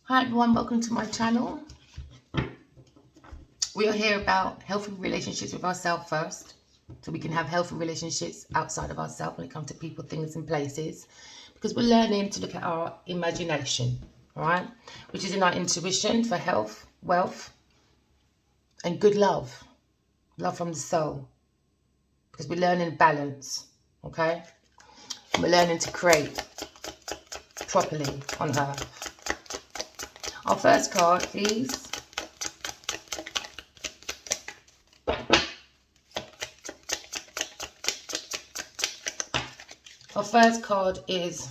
Hi everyone, welcome to my channel. We are here about healthy relationships with ourselves first, so we can have healthy relationships outside of ourselves when it comes to people, things and places, because we're learning to look at our imagination, all right, which is in our intuition for health, wealth and good love from the soul, because we're learning balance, okay? We're learning to create properly on earth. Our first card, please. Our first card is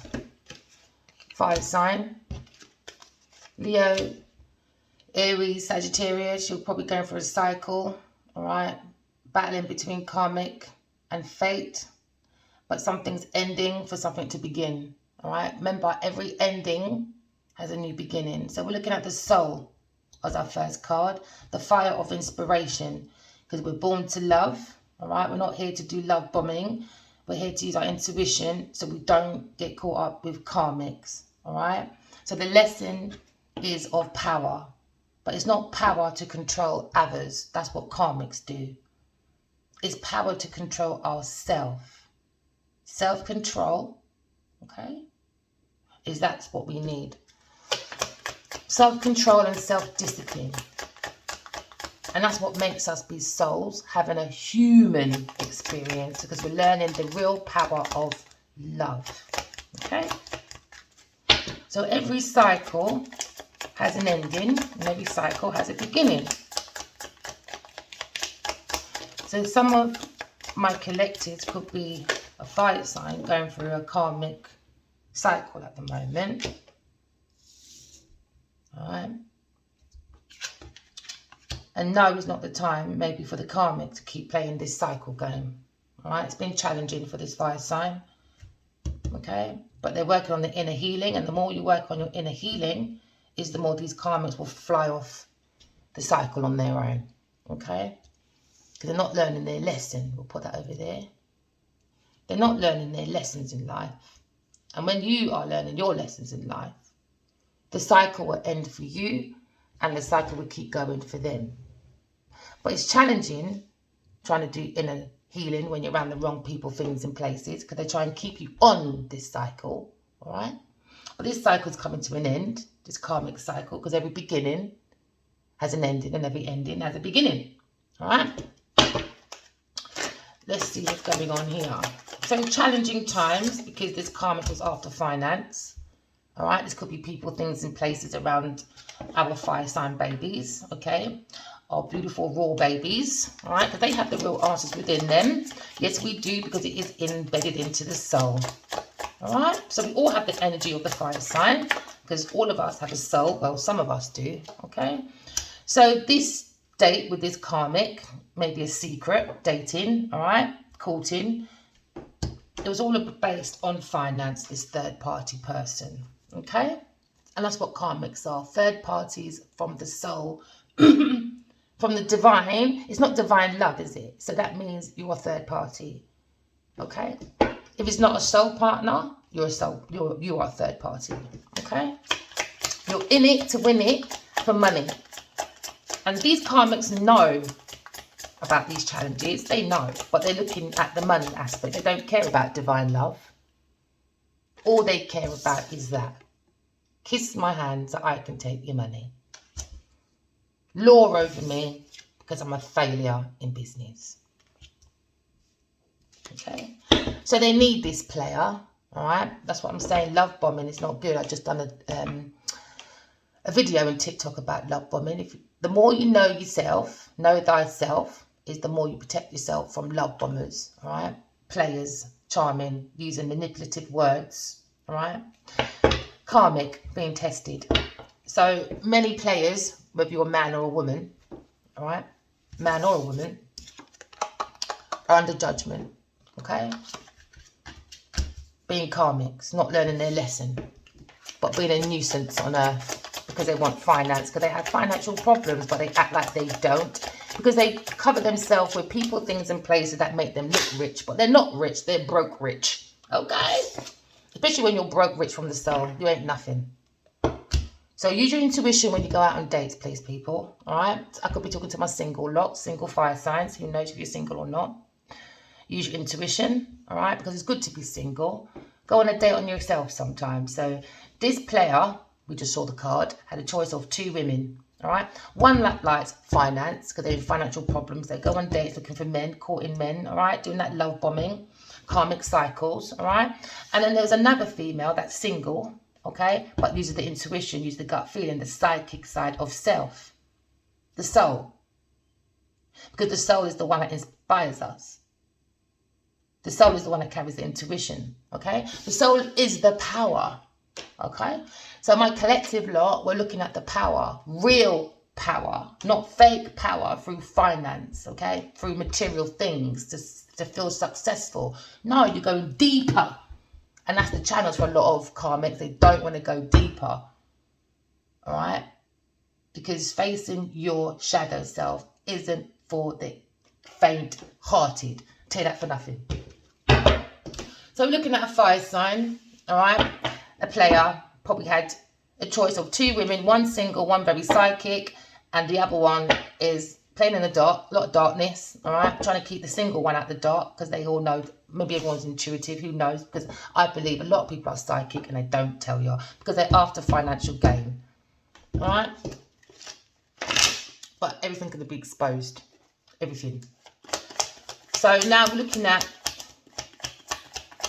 fire sign. Leo, Aries, Sagittarius. You're probably going for a cycle, all right? Battling between karmic and fate. But something's ending for something to begin, all right? Remember, every ending has a new beginning. So we're looking at the soul as our first card. The fire of inspiration, because we're born to love, all right? We're not here to do love bombing. We're here to use our intuition so we don't get caught up with karmics, all right? So the lesson is of power, but it's not power to control others. That's what karmics do. It's power to control ourselves. Self-control, okay, that's what we need. Self-control and self-discipline. And that's what makes us be souls, having a human experience, because we're learning the real power of love. Okay? So every cycle has an ending, and every cycle has a beginning. So some of my collectives could be a fire sign going through a karmic cycle at the moment. All right? And now is not the time, maybe, for the karmic to keep playing this cycle game. All right, it's been challenging for this fire sign. Okay, but they're working on the inner healing, and the more you work on your inner healing, is the more these karmics will fly off the cycle on their own. Okay, because they're not learning their lesson. We'll put that over there. They're not learning their lessons in life. And when you are learning your lessons in life, the cycle will end for you, and the cycle will keep going for them. But it's challenging trying to do inner healing when you're around the wrong people, things and places, because they try and keep you on this cycle, all right? But this cycle's coming to an end, this karmic cycle, because every beginning has an ending and every ending has a beginning, all right? Let's see what's going on here. So challenging times, because this karmic was after finance, all right? This could be people, things and places around our fire sign babies, okay? Our beautiful raw babies, all right? Because they have the real answers within them. Yes, we do, because it is embedded into the soul, all right? So we all have the energy of the fire sign, because all of us have a soul. Well, some of us do, okay? So this date with this karmic may be a secret, dating, all right? Courting. It was all based on finance, this third-party person, okay? And that's what karmics are, third parties from the soul, from the divine. It's not divine love, is it? So that means you're a third party, okay? If it's not a soul partner, you're a soul. You are a third party, okay? You're in it to win it for money. And these karmics know about these challenges. They know, but they're looking at the money aspect. They don't care about divine love. All they care about is that. Kiss my hand so I can take your money. Law over me because I'm a failure in business. Okay. So they need this player. All right. That's what I'm saying. Love bombing is not good. I just done a video on TikTok about love bombing. The more you know yourself, know thyself, is the more you protect yourself from love bombers. All right. Players, charming, using manipulative words. All right. Karmic, being tested. So many players, whether you're a man or a woman, all right, man or a woman, are under judgment, okay? Being karmics, not learning their lesson, but being a nuisance on earth because they want finance, because they have financial problems, but they act like they don't, because they cover themselves with people, things and places that make them look rich, but they're not rich, they're broke rich, okay? Especially when you're broke rich from the soul, you ain't nothing. So use your intuition when you go out on dates, please, people. All right. I could be talking to my single lot, single fire signs. Who knows if you're single or not? Use your intuition. All right. Because it's good to be single. Go on a date on yourself sometimes. So this player, we just saw the card, had a choice of 2 women. All right. One that likes finance because they're in financial problems. They go on dates looking for men, courting men. All right. Doing that love bombing, karmic cycles. All right. And then there's another female that's single. Okay, but uses the intuition, use the gut feeling, the psychic side of self, the soul. Because the soul is the one that inspires us. The soul is the one that carries the intuition. Okay, the soul is the power. Okay, so my collective lot, we're looking at the power, real power, not fake power through finance. Okay, through material things to feel successful. No, you're going deeper. And that's the channels for a lot of karmics. They don't want to go deeper. All right? Because facing your shadow self isn't for the faint-hearted. Tell you that for nothing. So we're looking at a fire sign. All right? A player probably had a choice of 2 women. One single, one very psychic. And the other one is playing in the dark. A lot of darkness. All right? Trying to keep the single one out the dark. Because they all know... Maybe everyone's intuitive, who knows? Because I believe a lot of people are psychic and they don't tell you because they're after financial gain. All right? But everything can be exposed. Everything. So now we're looking at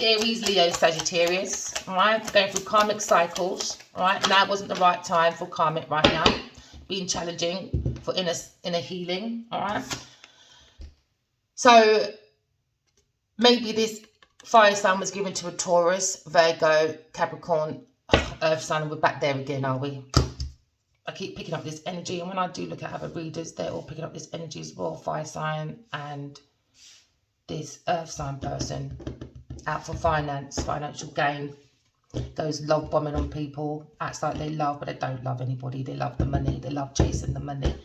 Aries, Leo, Sagittarius. All right? Going through karmic cycles. All right? Now wasn't the right time for karmic right now. Being challenging for inner healing. All right? So... maybe this fire sign was given to a Taurus, Virgo, Capricorn, Earth sign, and we're back there again, are we? I keep picking up this energy, and when I do look at other readers, they're all picking up this energy as well. Fire sign and this Earth sign person out for finance, financial gain. Goes love bombing on people. Acts like they love, but they don't love anybody. They love the money. They love chasing the money.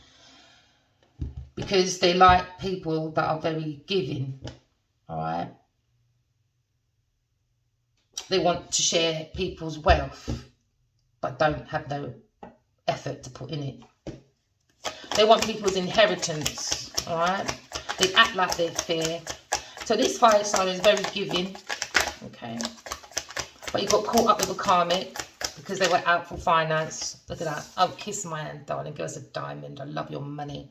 Because they like people that are very giving. All right. They want to share people's wealth, but don't have no effort to put in it. They want people's inheritance. All right. They act like they're fair. So this fire sign is very giving. Okay. But you got caught up with a karmic because they were out for finance. Look at that. Oh, kiss my hand, darling. Give us a diamond. I love your money.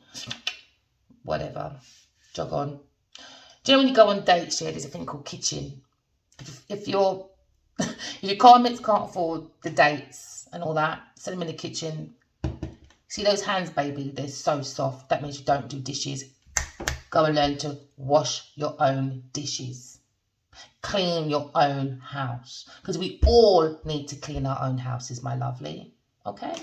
Whatever. Jog on. Do you know when you go on dates, yeah, there's a thing called kitchen. If your karmics can't afford the dates and all that, send them in the kitchen. See those hands, baby? They're so soft. That means you don't do dishes. Go and learn to wash your own dishes. Clean your own house. Because we all need to clean our own houses, my lovely. Okay?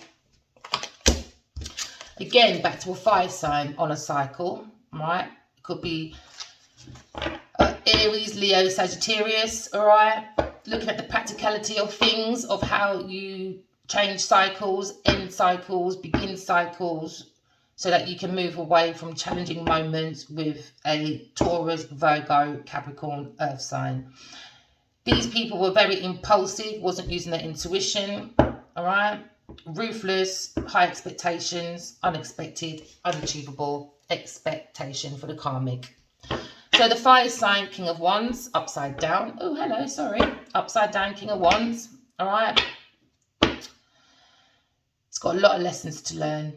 Again, back to a fire sign on a cycle. Right? It could be... Aries, Leo, Sagittarius, all right? Looking at the practicality of things, of how you change cycles, end cycles, begin cycles, so that you can move away from challenging moments with a Taurus, Virgo, Capricorn, Earth sign. These people were very impulsive, wasn't using their intuition, all right? Ruthless, high expectations, unexpected, unachievable expectation for the karmic. So the fire sign, King of Wands, upside down. Oh, hello, sorry. Upside down, King of Wands. All right. It's got a lot of lessons to learn.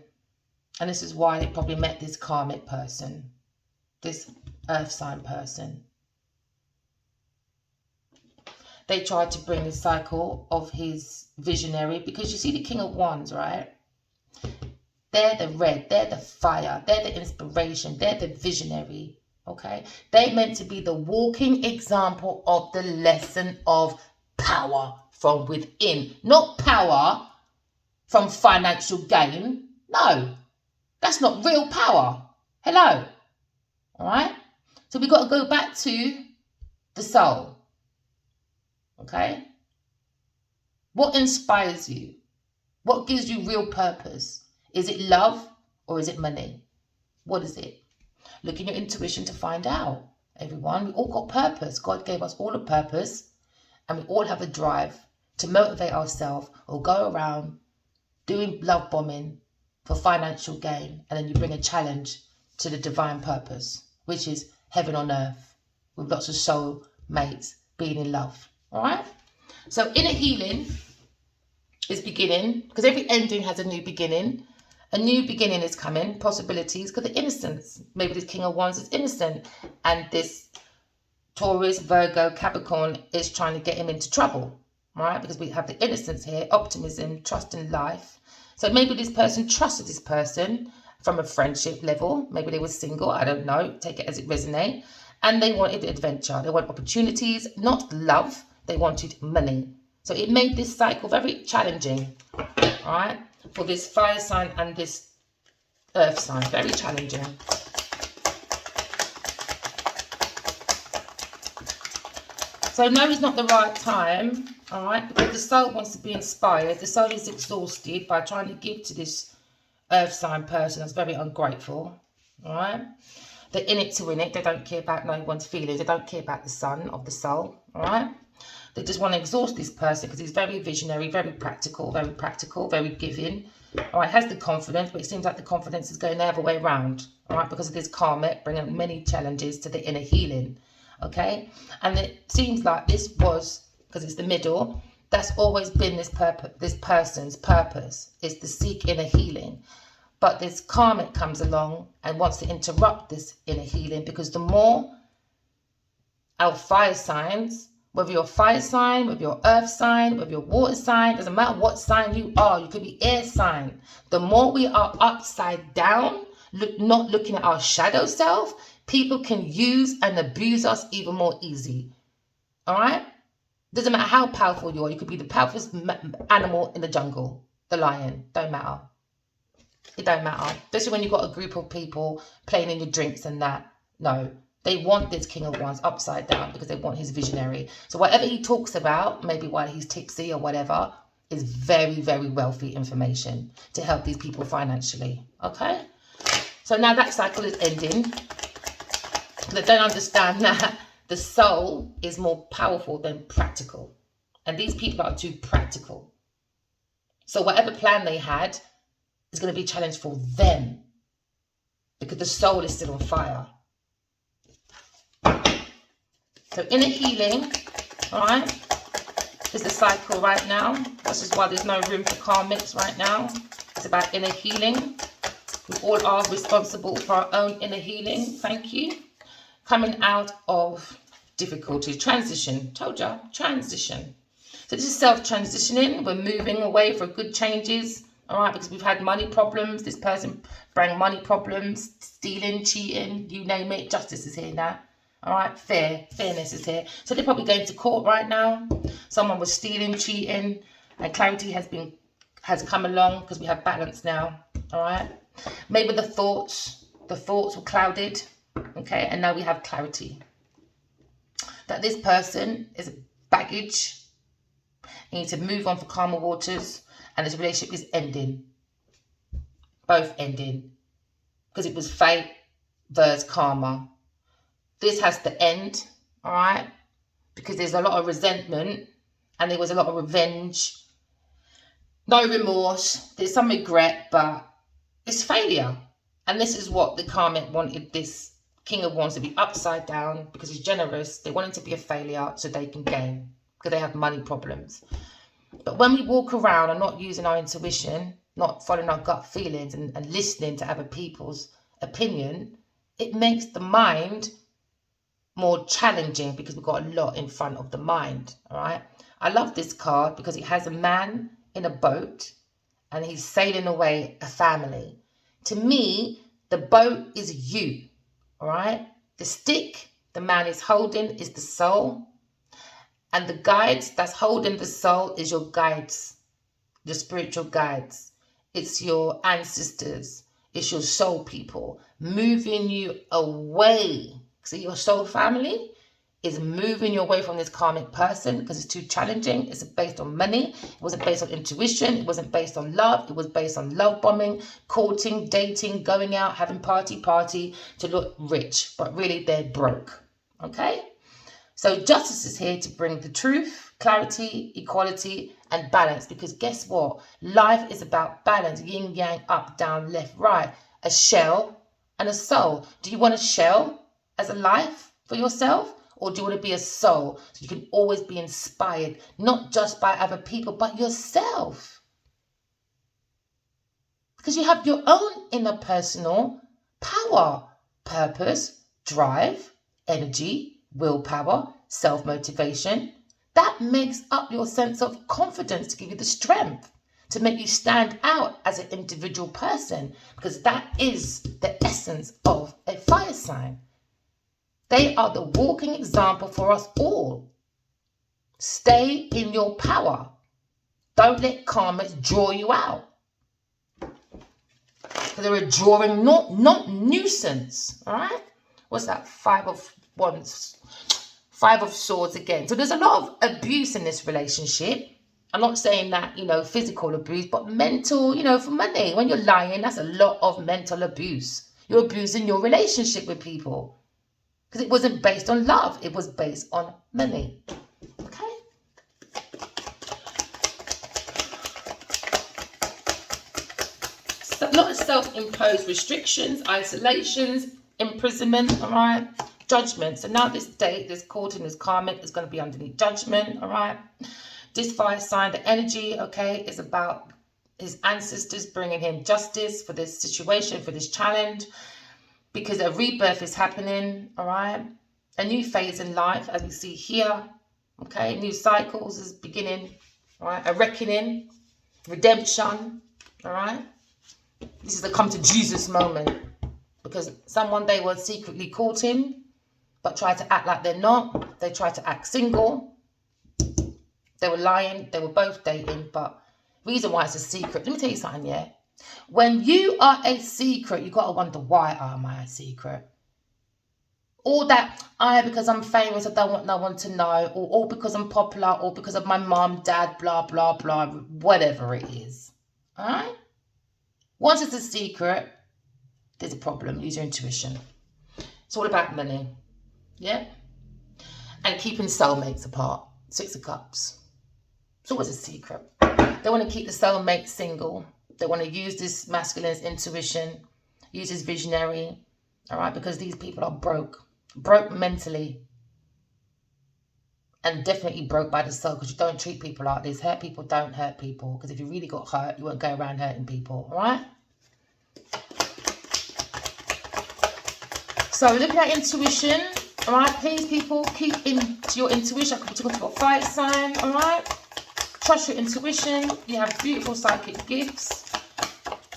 And this is why they probably met this karmic person. This earth sign person. They tried to bring the cycle of his visionary. Because you see the King of Wands, right? They're the red. They're the fire. They're the inspiration. They're the visionary. Okay, they meant to be the walking example of the lesson of power from within, not power from financial gain. No, that's not real power. Hello. All right. So we've got to go back to the soul. Okay. What inspires you? What gives you real purpose? Is it love or is it money? What is it? Look in your intuition to find out, everyone. We all got purpose. God gave us all a purpose, and we all have a drive to motivate ourselves or go around doing love bombing for financial gain, and then you bring a challenge to the divine purpose, which is heaven on earth, with lots of soul mates being in love. All right? So inner healing is beginning, because every ending has a new beginning. A new beginning is coming, possibilities, because the innocence. Maybe this King of Wands is innocent, and this Taurus, Virgo, Capricorn is trying to get him into trouble, right? Because we have the innocence here, optimism, trust in life. So maybe this person trusted this person from a friendship level. Maybe they were single, I don't know, take it as it resonates. And they wanted adventure, they want opportunities, not love, they wanted money. So it made this cycle very challenging, all right, for this fire sign and this earth sign, very challenging. So no, it's not the right time, all right, because the soul wants to be inspired. The soul is exhausted by trying to give to this earth sign person that's very ungrateful, all right. They're in it to win it. They don't care about no one's feelings. They don't care about the sun of the soul, all right. They just want to exhaust this person because he's very visionary, very practical, very giving. All right, has the confidence, but it seems like the confidence is going the other way around, all right, because of this karmic, bringing many challenges to the inner healing, okay? And it seems like this was, because it's the middle, that's always been this person's purpose, is to seek inner healing. But this karmic comes along and wants to interrupt this inner healing, because the more our fire signs, whether you're a fire sign, whether you're earth sign, whether you're water sign, doesn't matter what sign you are, you could be air sign. The more we are upside down, not looking at our shadow self, people can use and abuse us even more easy. All right? Doesn't matter how powerful you are. You could be the powerfulest animal in the jungle, the lion. Don't matter. It don't matter. Especially when you've got a group of people playing in your drinks and that. No. They want this King of Wands upside down because they want his visionary. So whatever he talks about, maybe while he's tipsy or whatever, is very, very wealthy information to help these people financially. Okay? So now that cycle is ending. They don't understand that the soul is more powerful than practical. And these people are too practical. So whatever plan they had is going to be challenged for them, because the soul is still on fire. So inner healing, all right, is the cycle right now. This is why there's no room for karmics right now. It's about inner healing. We all are responsible for our own inner healing. Thank you. Coming out of difficulty. Transition. Told ya. Transition. So this is self-transitioning. We're moving away for good changes. All right, because we've had money problems. This person brought money problems, stealing, cheating, you name it. Justice is here now. All right, fairness is here. So they're probably going to court right now. Someone was stealing, cheating, and clarity has come along because we have balance now. All right, maybe the thoughts were clouded. Okay, and now we have clarity that this person is baggage. You need to move on for calmer waters, and this relationship is ending. Both ending, because it was fate versus karma. This has to end, all right? Because there's a lot of resentment and there was a lot of revenge. No remorse. There's some regret, but it's failure. And this is what the karmic wanted this King of Wands to be upside down, because he's generous. They want him to be a failure so they can gain, because they have money problems. But when we walk around and not using our intuition, not following our gut feelings and listening to other people's opinion, it makes the mind more challenging, because we've got a lot in front of the mind. All right, I love this card because it has a man in a boat and he's sailing away a family. To me, the boat is you. All right, the stick the man is holding is the soul, and the guides that's holding the soul is your guides, your spiritual guides. It's your ancestors, it's your soul people moving you away. So your soul family is moving you away from this karmic person because it's too challenging. It's based on money. It wasn't based on intuition. It wasn't based on love. It was based on love bombing, courting, dating, going out, having party to look rich. But really, they're broke. Okay? So justice is here to bring the truth, clarity, equality, and balance, because guess what? Life is about balance, yin yang, up, down, left, right, a shell and a soul. Do you want a shell as a life for yourself, or do you want to be a soul so you can always be inspired, not just by other people, but yourself? Because you have your own inner personal power, purpose, drive, energy, willpower, self-motivation. That makes up your sense of confidence, to give you the strength, to make you stand out as an individual person, because that is the essence of a fire sign. They are the walking example for us all. Stay in your power. Don't let karmics draw you out. Because they're a drawing, not nuisance. All right? What's that? Five of Swords again. So there's a lot of abuse in this relationship. I'm not saying that, physical abuse, but mental, for money. When you're lying, that's a lot of mental abuse. You're abusing your relationship with people. Because it wasn't based on love. It was based on money. Okay? So, a lot of self-imposed restrictions, isolations, imprisonment, all right? Judgment. So now this date, this court and this karmic is going to be underneath judgment, all right? This fire sign, the energy, okay, is about his ancestors bringing him justice for this situation, for this challenge, because a rebirth is happening, all right? A new phase in life, as we see here, okay? New cycles is beginning, all right? A reckoning, redemption, all right? This is the come to Jesus moment, because someone they were secretly courting, but try to act like they're not. They try to act single. They were lying. They were both dating, but reason why it's a secret. Let me tell you something, yeah? When you are a secret, you got to wonder, why am I a secret? All that, because I'm famous, I don't want no one to know, or because I'm popular, or because of my mom, dad, blah, blah, blah, whatever it is. All right? Once it's a secret, there's a problem. Use your intuition. It's all about money. Yeah? And keeping soulmates apart. 6 of Cups. It's always a secret. They want to keep the soulmate single. They want to use this masculine's intuition, use his visionary, all right? Because these people are broke. Broke mentally. And definitely broke by the soul, because you don't treat people like this. Hurt people don't hurt people. Because if you really got hurt, you won't go around hurting people, all right? So looking at intuition, all right, please, people, keep into your intuition. I could be talking to a fire sign, all right? Trust your intuition. You have beautiful psychic gifts.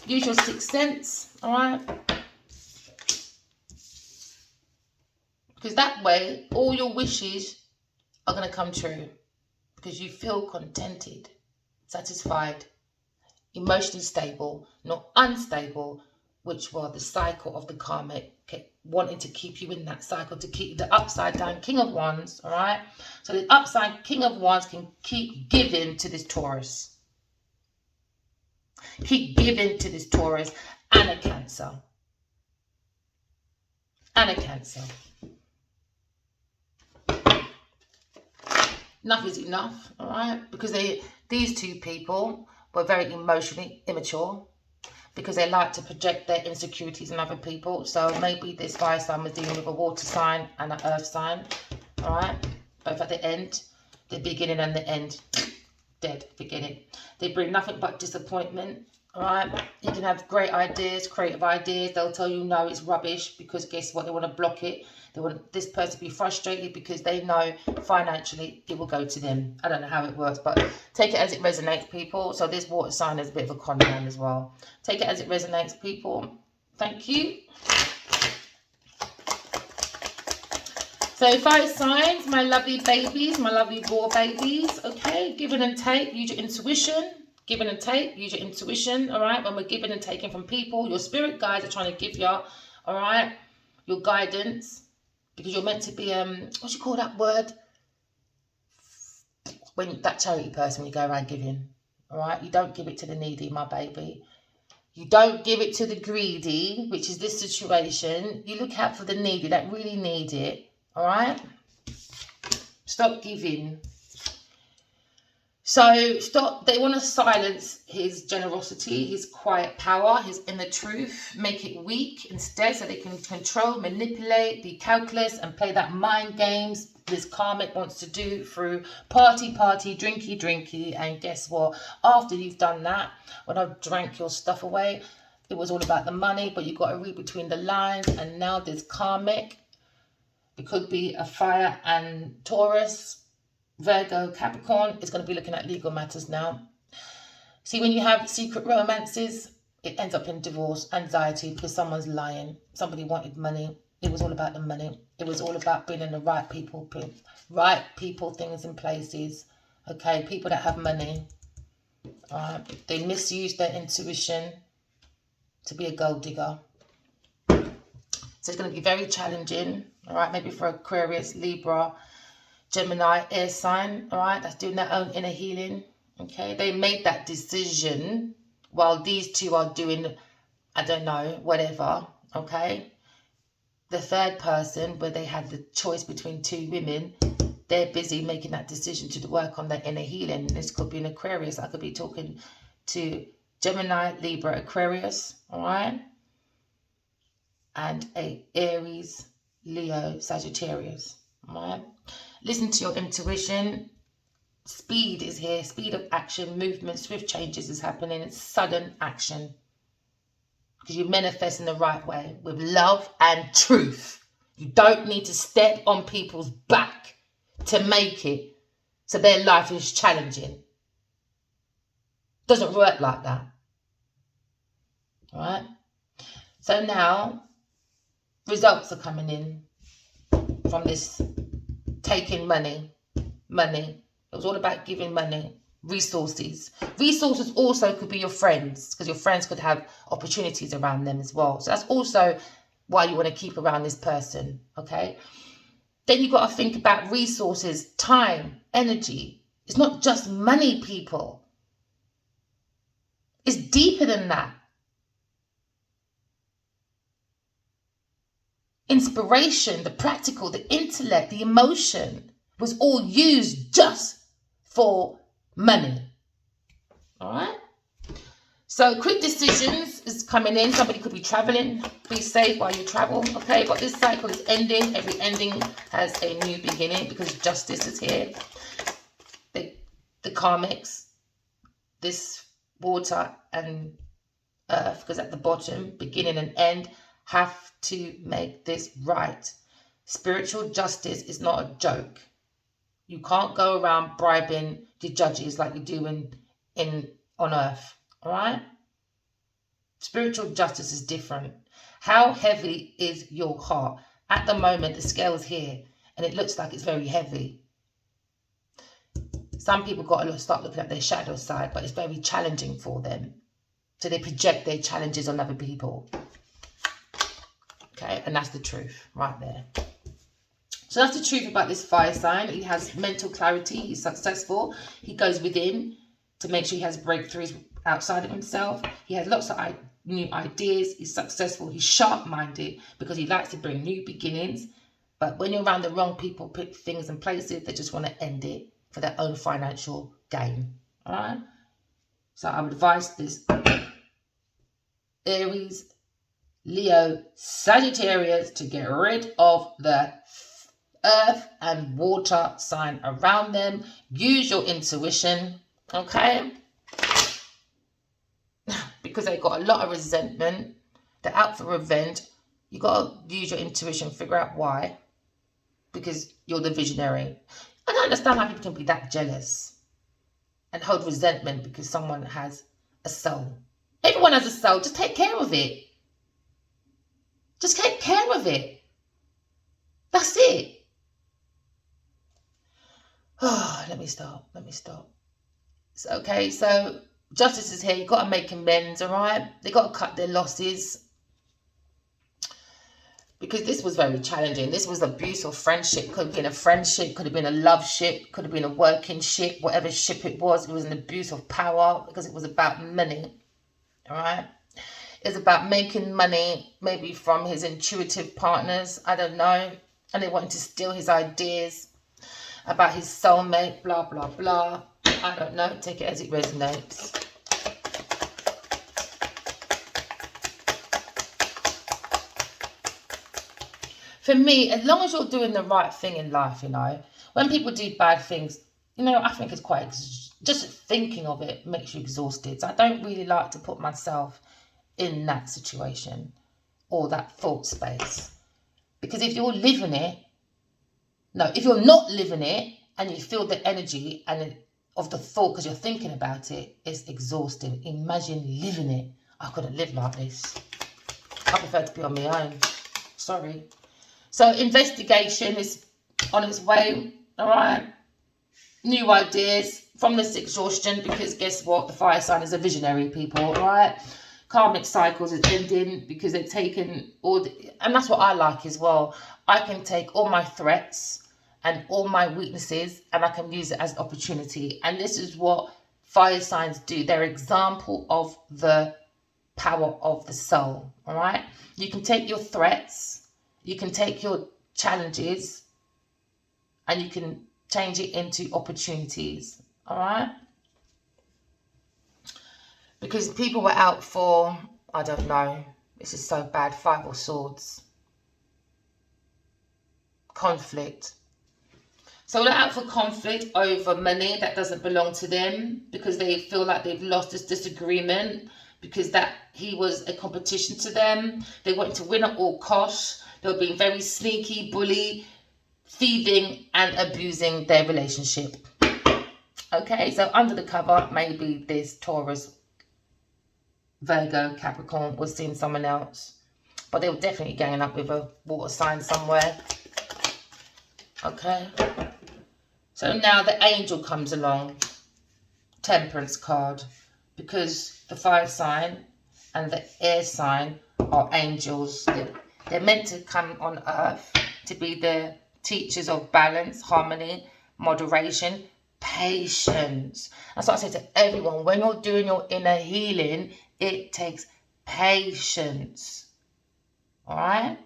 Use your 6th sense, all right? Because that way, all your wishes are going to come true. Because you feel contented, satisfied, emotionally stable, not unstable, which was the cycle of the karmic, wanting to keep you in that cycle, to keep the upside down King of Wands, all right? So the upside King of Wands can keep giving to this Taurus. Keep giving to this Taurus and a Cancer. And a Cancer. Enough is enough, all right? Because these two people were very emotionally immature, because they like to project their insecurities on other people. So maybe this fire sign was dealing with a water sign and an earth sign, all right? Both at the end, the beginning and the end, dead, forget it. They bring nothing but disappointment, all right? You can have great ideas, creative ideas. They'll tell you, no, it's rubbish, because guess what? They want to block it. They want this person to be frustrated because they know financially it will go to them. I don't know how it works, but take it as it resonates, people. So this water sign is a bit of a con man as well. Take it as it resonates, people. Thank you. So fire signs, my lovely babies, my lovely raw babies. Okay, giving and take, use your intuition. Giving and take, use your intuition. All right, when we're giving and taking from people, your spirit guides are trying to give you, all right, your guidance. Because you're meant to be, what do you call that word? When that charity person, when you go around giving, all right? You don't give it to the needy, my baby. You don't give it to the greedy, which is this situation. You look out for the needy that really need it, all right? Stop giving. So stop. They want to silence his generosity, his quiet power, his inner truth, make it weak instead, so they can control, manipulate, be calculus, and play that mind games this karmic wants to do through party, drinky. And guess what? After you've done that, when I've drank your stuff away, it was all about the money, but you got to read between the lines. And now there's karmic. It could be a fire and Taurus, Virgo, Capricorn. Is going to be looking at legal matters now. See, when you have secret romances, it ends up in divorce, anxiety, because someone's lying. Somebody wanted money. It was all about the money. It was all about bringing the right people, things in places. Okay, people that have money. They misuse their intuition to be a gold digger. So it's going to be very challenging. All right, maybe for Aquarius, Libra, Gemini, air sign. All right, that's doing their own inner healing. Okay, they made that decision while these two are doing, I don't know, whatever. Okay, the third person, where they had the choice between two women, they're busy making that decision to work on their inner healing. This could be an Aquarius. I could be talking to Gemini, Libra, Aquarius. All right, and a Aries, Leo, Sagittarius. All right, listen to your intuition. Speed is here. Speed of action, movement, swift changes is happening. It's sudden action, because you manifest in the right way with love and truth. You don't need to step on people's back to make it so their life is challenging. Doesn't work like that. All right. So now results are coming in from this taking money. It was all about giving money, resources. Resources also could be your friends, because your friends could have opportunities around them as well. So that's also why you want to keep around this person, okay? Then you've got to think about resources, time, energy. It's not just money, people. It's deeper than that. Inspiration, the practical, the intellect, the emotion was all used just for money. All right. So quick decisions is coming in. Somebody could be traveling. Be safe while you travel. Okay. But this cycle is ending. Every ending has a new beginning, because justice is here. The karmics, this water and earth, because at the bottom, beginning and end, have to make this right. Spiritual justice is not a joke. You can't go around bribing the judges like you do on earth. All right? Spiritual justice is different. How heavy is your heart? At the moment, the scale's here, and it looks like it's very heavy. Some people got to start looking at their shadow side, but it's very challenging for them. So they project their challenges on other people. Okay, and that's the truth right there. So that's the truth about this fire sign. He has mental clarity. He's successful. He goes within to make sure he has breakthroughs outside of himself. He has lots of new ideas. He's successful. He's sharp-minded, because he likes to bring new beginnings. But when you're around the wrong people, put things in places, they just want to end it for their own financial gain. All right? So I would advise this Aries, Leo, Sagittarius to get rid of the earth and water sign around them. Use your intuition, okay? Because they got a lot of resentment. They're out for revenge. You got to use your intuition, figure out why. Because you're the visionary. I don't understand how people can be that jealous and hold resentment because someone has a soul. Everyone has a soul. Just take care of it. Just take care of it. That's it. Oh, let me stop. So, okay, so justice is here. You've got to make amends, all right? They've got to cut their losses. Because this was very challenging. This was abuse of friendship. Could have been a friendship, could have been a love ship, could have been a working ship, whatever ship it was an abuse of power, because it was about money, all right? It's about making money, maybe from his intuitive partners, I don't know. And they wanted to steal his ideas about his soulmate, blah, blah, blah. I don't know. Take it as it resonates. For me, as long as you're doing the right thing in life, you know, when people do bad things, you know, I think it's quite, just thinking of it makes you exhausted. So I don't really like to put myself in that situation or that thought space. Because if you're living it, no, if you're not living it and you feel the energy and of the thought because you're thinking about it, it's exhausting. Imagine living it. I couldn't live like this. I prefer to be on my own. Sorry. So investigation is on its way, all right? New ideas from this exhaustion, because guess what? The fire sign is a visionary, people, all right? Karmic cycles is ending because they've taken all and that's what I like as well. I can take all my threats and all my weaknesses and I can use it as an opportunity. And this is what fire signs do. They're an example of the power of the soul, all right? You can take your threats, you can take your challenges and you can change it into opportunities, all right? Because people were out for, I don't know, this is so bad, 5 of Swords. Conflict. So they're out for conflict over money that doesn't belong to them because they feel like they've lost this disagreement because that he was a competition to them. They wanted to win at all costs. They were being very sneaky, bully, thieving and abusing their relationship. Okay, so under the cover, maybe this Taurus, Virgo, Capricorn was seeing someone else. But they were definitely ganging up with a water sign somewhere. Okay. So now the angel comes along. Temperance card. Because the fire sign and the air sign are angels. They're meant to come on earth to be the teachers of balance, harmony, moderation, patience. That's what I say to everyone. When you're doing your inner healing, it takes patience. All right?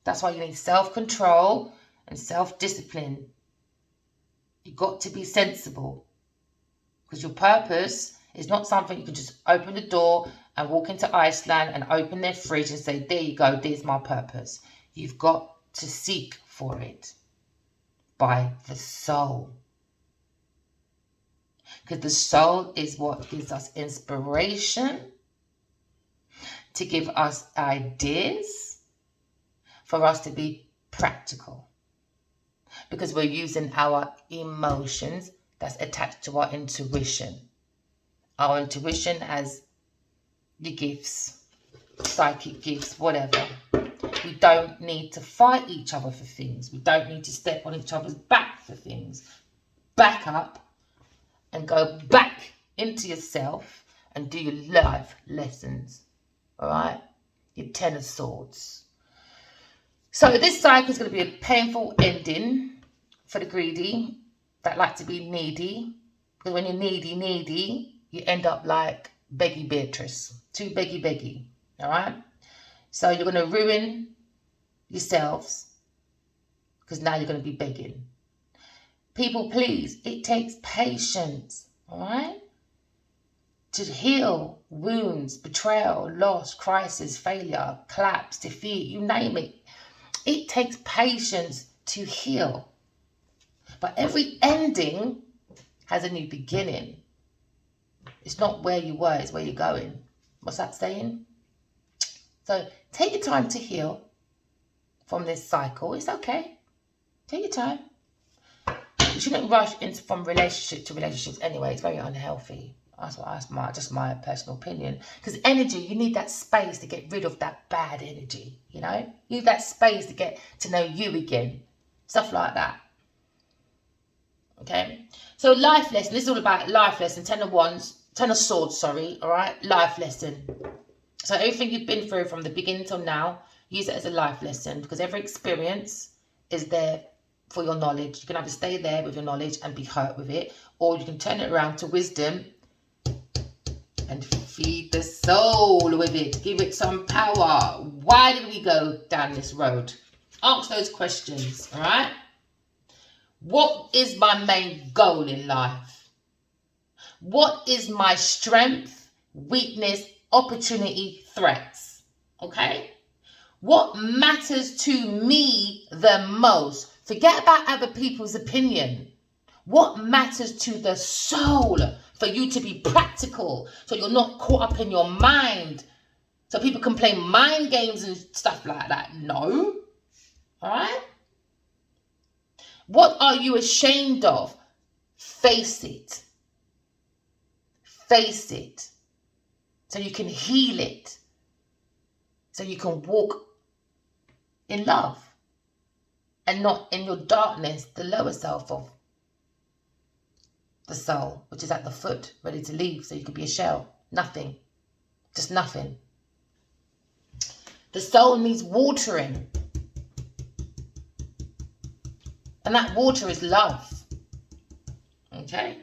That's why you need self-control and self-discipline. You've got to be sensible. Because your purpose is not something you can just open the door and walk into Iceland and open their fridge and say, there you go, there's my purpose. You've got to seek for it by the soul. Because the soul is what gives us inspiration, to give us ideas, for us to be practical. Because we're using our emotions that's attached to our intuition. Our intuition has the gifts, psychic gifts, whatever. We don't need to fight each other for things. We don't need to step on each other's back for things. Back up and go back into yourself and do your life lessons. All right? Your 10 of Swords. So this cycle is going to be a painful ending for the greedy that like to be needy. Because when you're needy, you end up like Beggy Beatrice. Too beggy. All right? So you're going to ruin yourselves because now you're going to be begging. People, please, it takes patience, all right? To heal wounds, betrayal, loss, crisis, failure, collapse, defeat, you name it. It takes patience to heal. But every ending has a new beginning. It's not where you were, it's where you're going. What's that saying? So take your time to heal from this cycle. It's okay. Take your time. You shouldn't rush into from relationship to relationships anyway. It's very unhealthy. That's my personal opinion. Because energy, you need that space to get rid of that bad energy. You know, you need that space to get to know you again. Stuff like that. Okay. So life lesson. This is all about life lesson. 10 of Swords. Sorry. All right. Life lesson. So everything you've been through from the beginning till now, use it as a life lesson, because every experience is there for your knowledge. You can either stay there with your knowledge and be hurt with it, or you can turn it around to wisdom and feed the soul with it. Give it some power. Why did we go down this road? Ask those questions, all right? What is my main goal in life? What is my strength, weakness, opportunity, threats? Okay? What matters to me the most? Forget about other people's opinion. What matters to the soul for you to be practical so you're not caught up in your mind so people can play mind games and stuff like that? No. All right? What are you ashamed of? Face it. Face it. So you can heal it. So you can walk in love and not in your darkness, the lower self of the soul, which is at the foot, ready to leave. So you could be a shell. Nothing. Just nothing. The soul needs watering. And that water is love. Okay?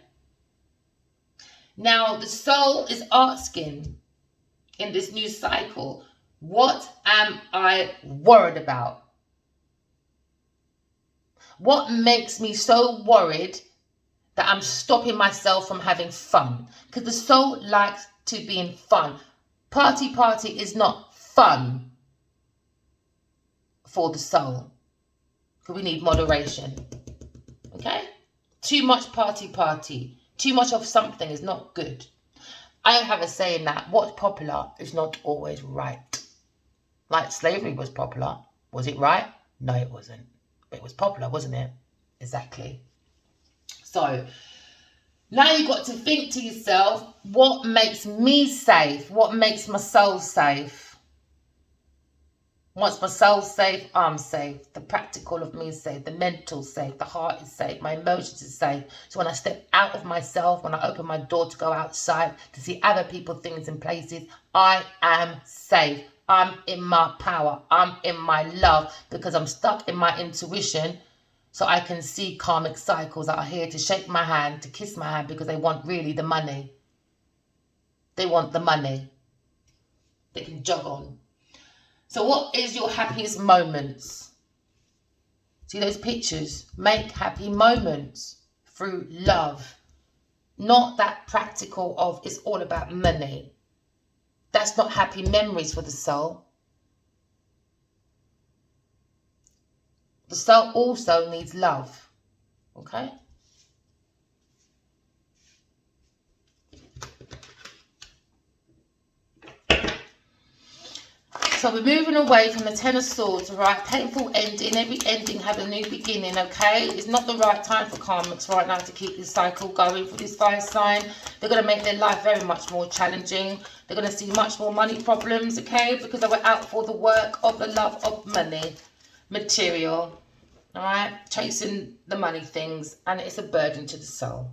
Now, the soul is asking in this new cycle, what am I worried about? What makes me so worried that I'm stopping myself from having fun? Because the soul likes to be in fun. Party is not fun for the soul. Because we need moderation. Okay? Too much party. Too much of something is not good. I have a saying that what's popular is not always right. Like slavery was popular. Was it right? No, it wasn't. But it was popular, wasn't it? Exactly. So now you've got to think to yourself, what makes me safe? What makes my soul safe? Once my soul's safe, I'm safe. The practical of me is safe. The mental safe. The heart is safe. My emotions are safe. So when I step out of myself, when I open my door to go outside, to see other people, things and places, I am safe. I'm in my power. I'm in my love because I'm stuck in my intuition. So I can see karmic cycles that are here to shake my hand, to kiss my hand because they want really the money. They want the money. They can jog on. So what is your happiest moments? See those pictures? Make happy moments through love. Not that practical of it's all about money. That's not happy memories for the soul. The soul also needs love. Okay? So we're moving away from the Ten of Swords, right? Painful ending. Every ending has a new beginning, okay? It's not the right time for karmics right now to keep this cycle going for this fire sign. They're going to make their life very much more challenging. They're going to see much more money problems, okay? Because they were out for the work of the love of money, material, all right? Chasing the money things, and it's a burden to the soul.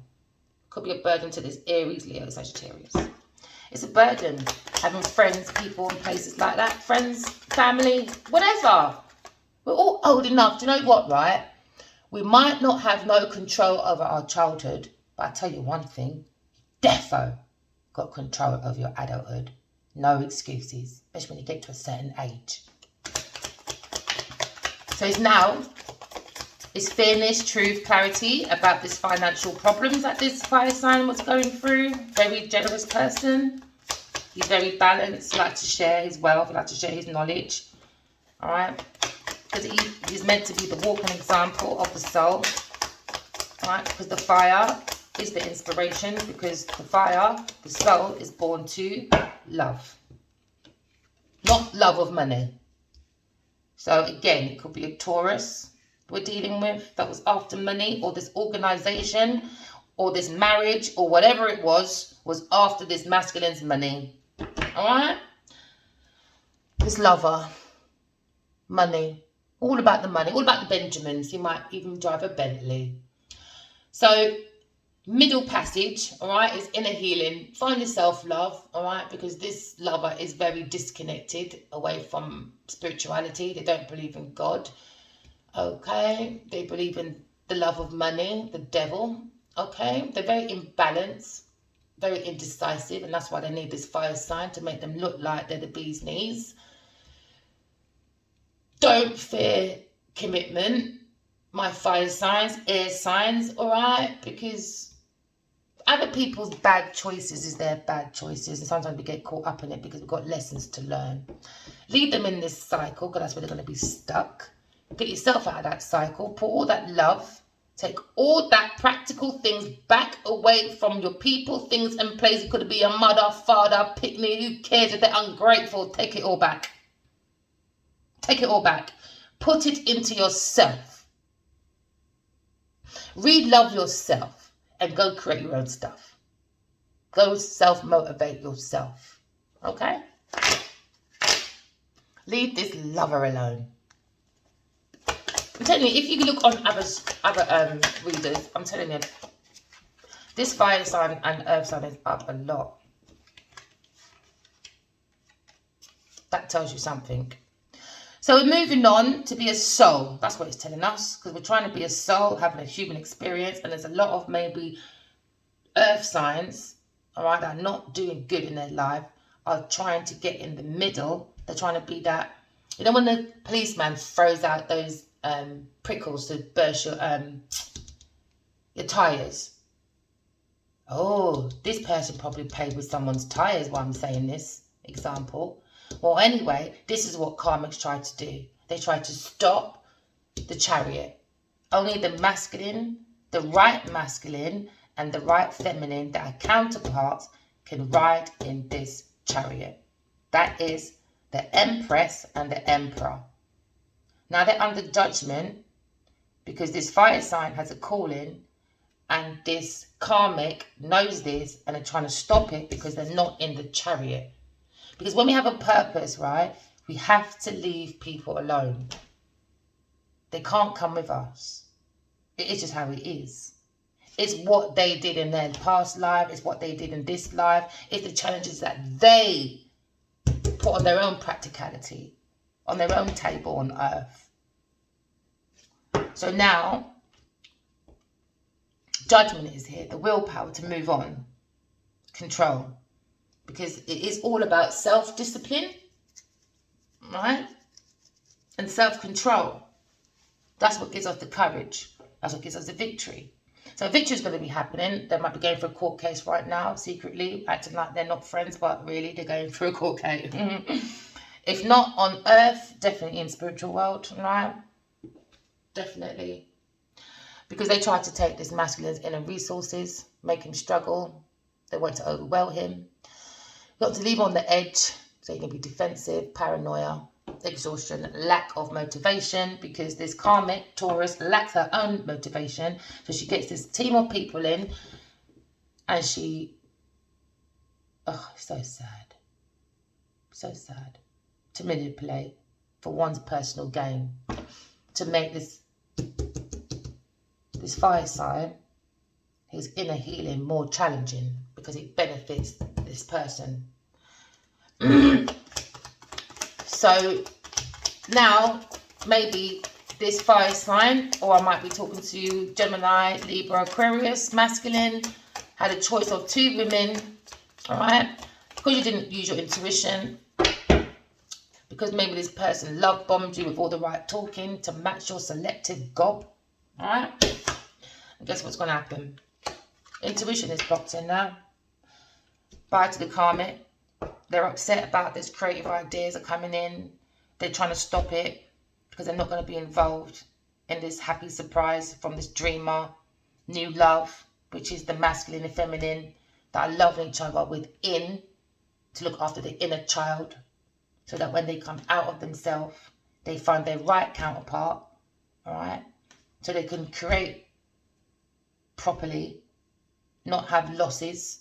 Could be a burden to this Aries, Leo, Sagittarius. It's a burden having friends, people, and places like that. Friends, family, whatever. We're all old enough. Do you know what, right? We might not have no control over our childhood, but I tell you one thing. Defo got control over your adulthood. No excuses, especially when you get to a certain age. So it's fairness, truth, clarity about this financial problems that this fire sign was going through. Very generous person. He's very balanced, likes to share his wealth, likes to share his knowledge. All right? Because he's meant to be the walking example of the soul. All right? Because the fire is the inspiration. Because the fire, the soul, is born to love. Not love of money. So again, it could be a Taurus we're dealing with that was after money, or this organization, or this marriage, or whatever it was after this masculine's money. All right? This lover, money, all about the money, all about the Benjamins. You might even drive a Bentley. So middle passage, all right, is inner healing. Find your self-love, all right, because this lover is very disconnected away from spirituality. They don't believe in God. Okay, they believe in the love of money, the devil. Okay, they're very imbalanced, very indecisive, and that's why they need this fire sign to make them look like they're the bee's knees. Don't fear commitment, my fire signs, air signs, all right, because Other people's bad choices is their bad choices, and sometimes we get caught up in it because we've got lessons to learn. Leave them in this cycle, because that's where they're going to be stuck. Get yourself out of that cycle. Put all that love, take all that practical things back away from your people, things and places. It could be a mother, father, picnic, who cares if they're ungrateful? Take it all back. Take it all back. Put it into yourself. Re-love yourself. And go create your own stuff. Go self-motivate yourself. Okay? Leave this lover alone. I'm telling you, if you look on other readers, I'm telling you, this fire sign and earth sign is up a lot. That tells you something. So we're moving on to be a soul. That's what it's telling us. Because we're trying to be a soul, having a human experience. And there's a lot of maybe earth signs, all right, that are not doing good in their life, are trying to get in the middle. They're trying to be that, you know, when the policeman throws out those prickles to burst your tyres. Oh, this person probably played with someone's tyres while I'm saying this example. Well, anyway, this is what karmics tried to do. They tried to stop the chariot. Only the masculine, the right masculine, and the right feminine that are counterparts can ride in this chariot. That is the Empress and the Emperor. Now they're under judgment because this fire sign has a calling, and this karmic knows this and they're trying to stop it because they're not in the chariot. Because when we have a purpose, right, we have to leave people alone. They can't come with us. It is just how it is. It's what they did in their past life. It's what they did in this life. It's the challenges that they put on their own practicality, on their own table on earth. So now, judgment is here, the willpower to move on, control. Because it is all about self-discipline, right? And self-control. That's what gives us the courage. That's what gives us the victory. So victory is going to be happening. They might be going for a court case right now, secretly, acting like they're not friends, but really they're going through a court case. If not on earth, definitely in spiritual world, right? Definitely. Because they tried to take this masculine's inner resources, make him struggle. They want to overwhelm him. Got to leave on the edge, so you can be defensive, paranoia, exhaustion, lack of motivation, because this karmic Taurus lacks her own motivation. So she gets this team of people in, and she, oh, so sad. So sad. To manipulate for one's personal gain. To make this fire sign, his inner healing, more challenging, because it benefits this person. So now maybe this fire sign, or I might be talking to Gemini, Libra, Aquarius, masculine, had a choice of two women, all right? Because you didn't use your intuition, because maybe this person love bombed you with all the right talking to match your selective gob, all right? And guess what's going to happen? Intuition is blocked in now. Bye to the karmic. They're upset about this creative ideas are coming in. They're trying to stop it because they're not going to be involved in this happy surprise from this dreamer, new love, which is the masculine and feminine that are loving each other within, to look after the inner child, so that when they come out of themselves, they find their right counterpart, all right? So they can create properly, not have losses,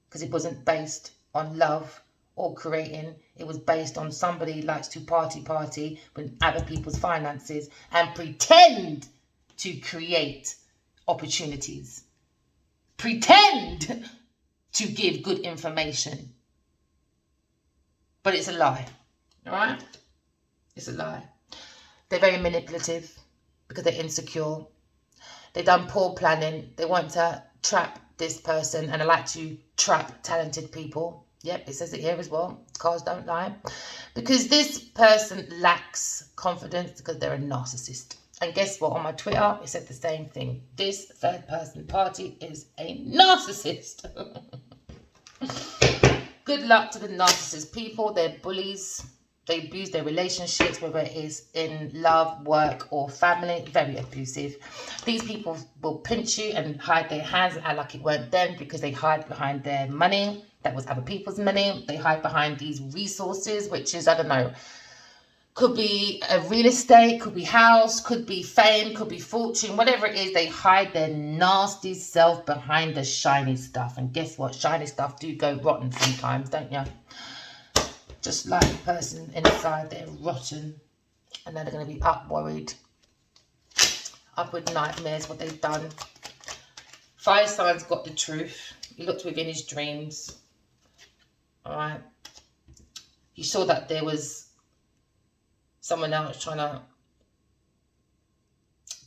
because it wasn't based on love or creating. It was based on somebody likes to party with other people's finances and pretend to create opportunities. Pretend to give good information. But it's a lie, all right? It's a lie. They're very manipulative because they're insecure. They've done poor planning. They want to trap this person, and I like to trap talented people. Yep, it says it here as well. Cards don't lie. Because this person lacks confidence because they're a narcissist. And guess what? On my Twitter, it said the same thing. This third person party is a narcissist. Good luck to the narcissist people. They're bullies. They abuse their relationships, whether it is in love, work, or family. Very abusive. These people will pinch you and hide their hands and act like it weren't them, because they hide behind their money. That was other people's money. They hide behind these resources, which is, I don't know, could be a real estate, could be house, could be fame, could be fortune, whatever it is. They hide their nasty self behind the shiny stuff. And guess what? Shiny stuff do go rotten sometimes, don't you? Just like the person inside, they're rotten. And then they're going to be up worried, up with nightmares, what they've done. Fire signs got the truth. He looked within his dreams. All right. You saw that there was someone else trying to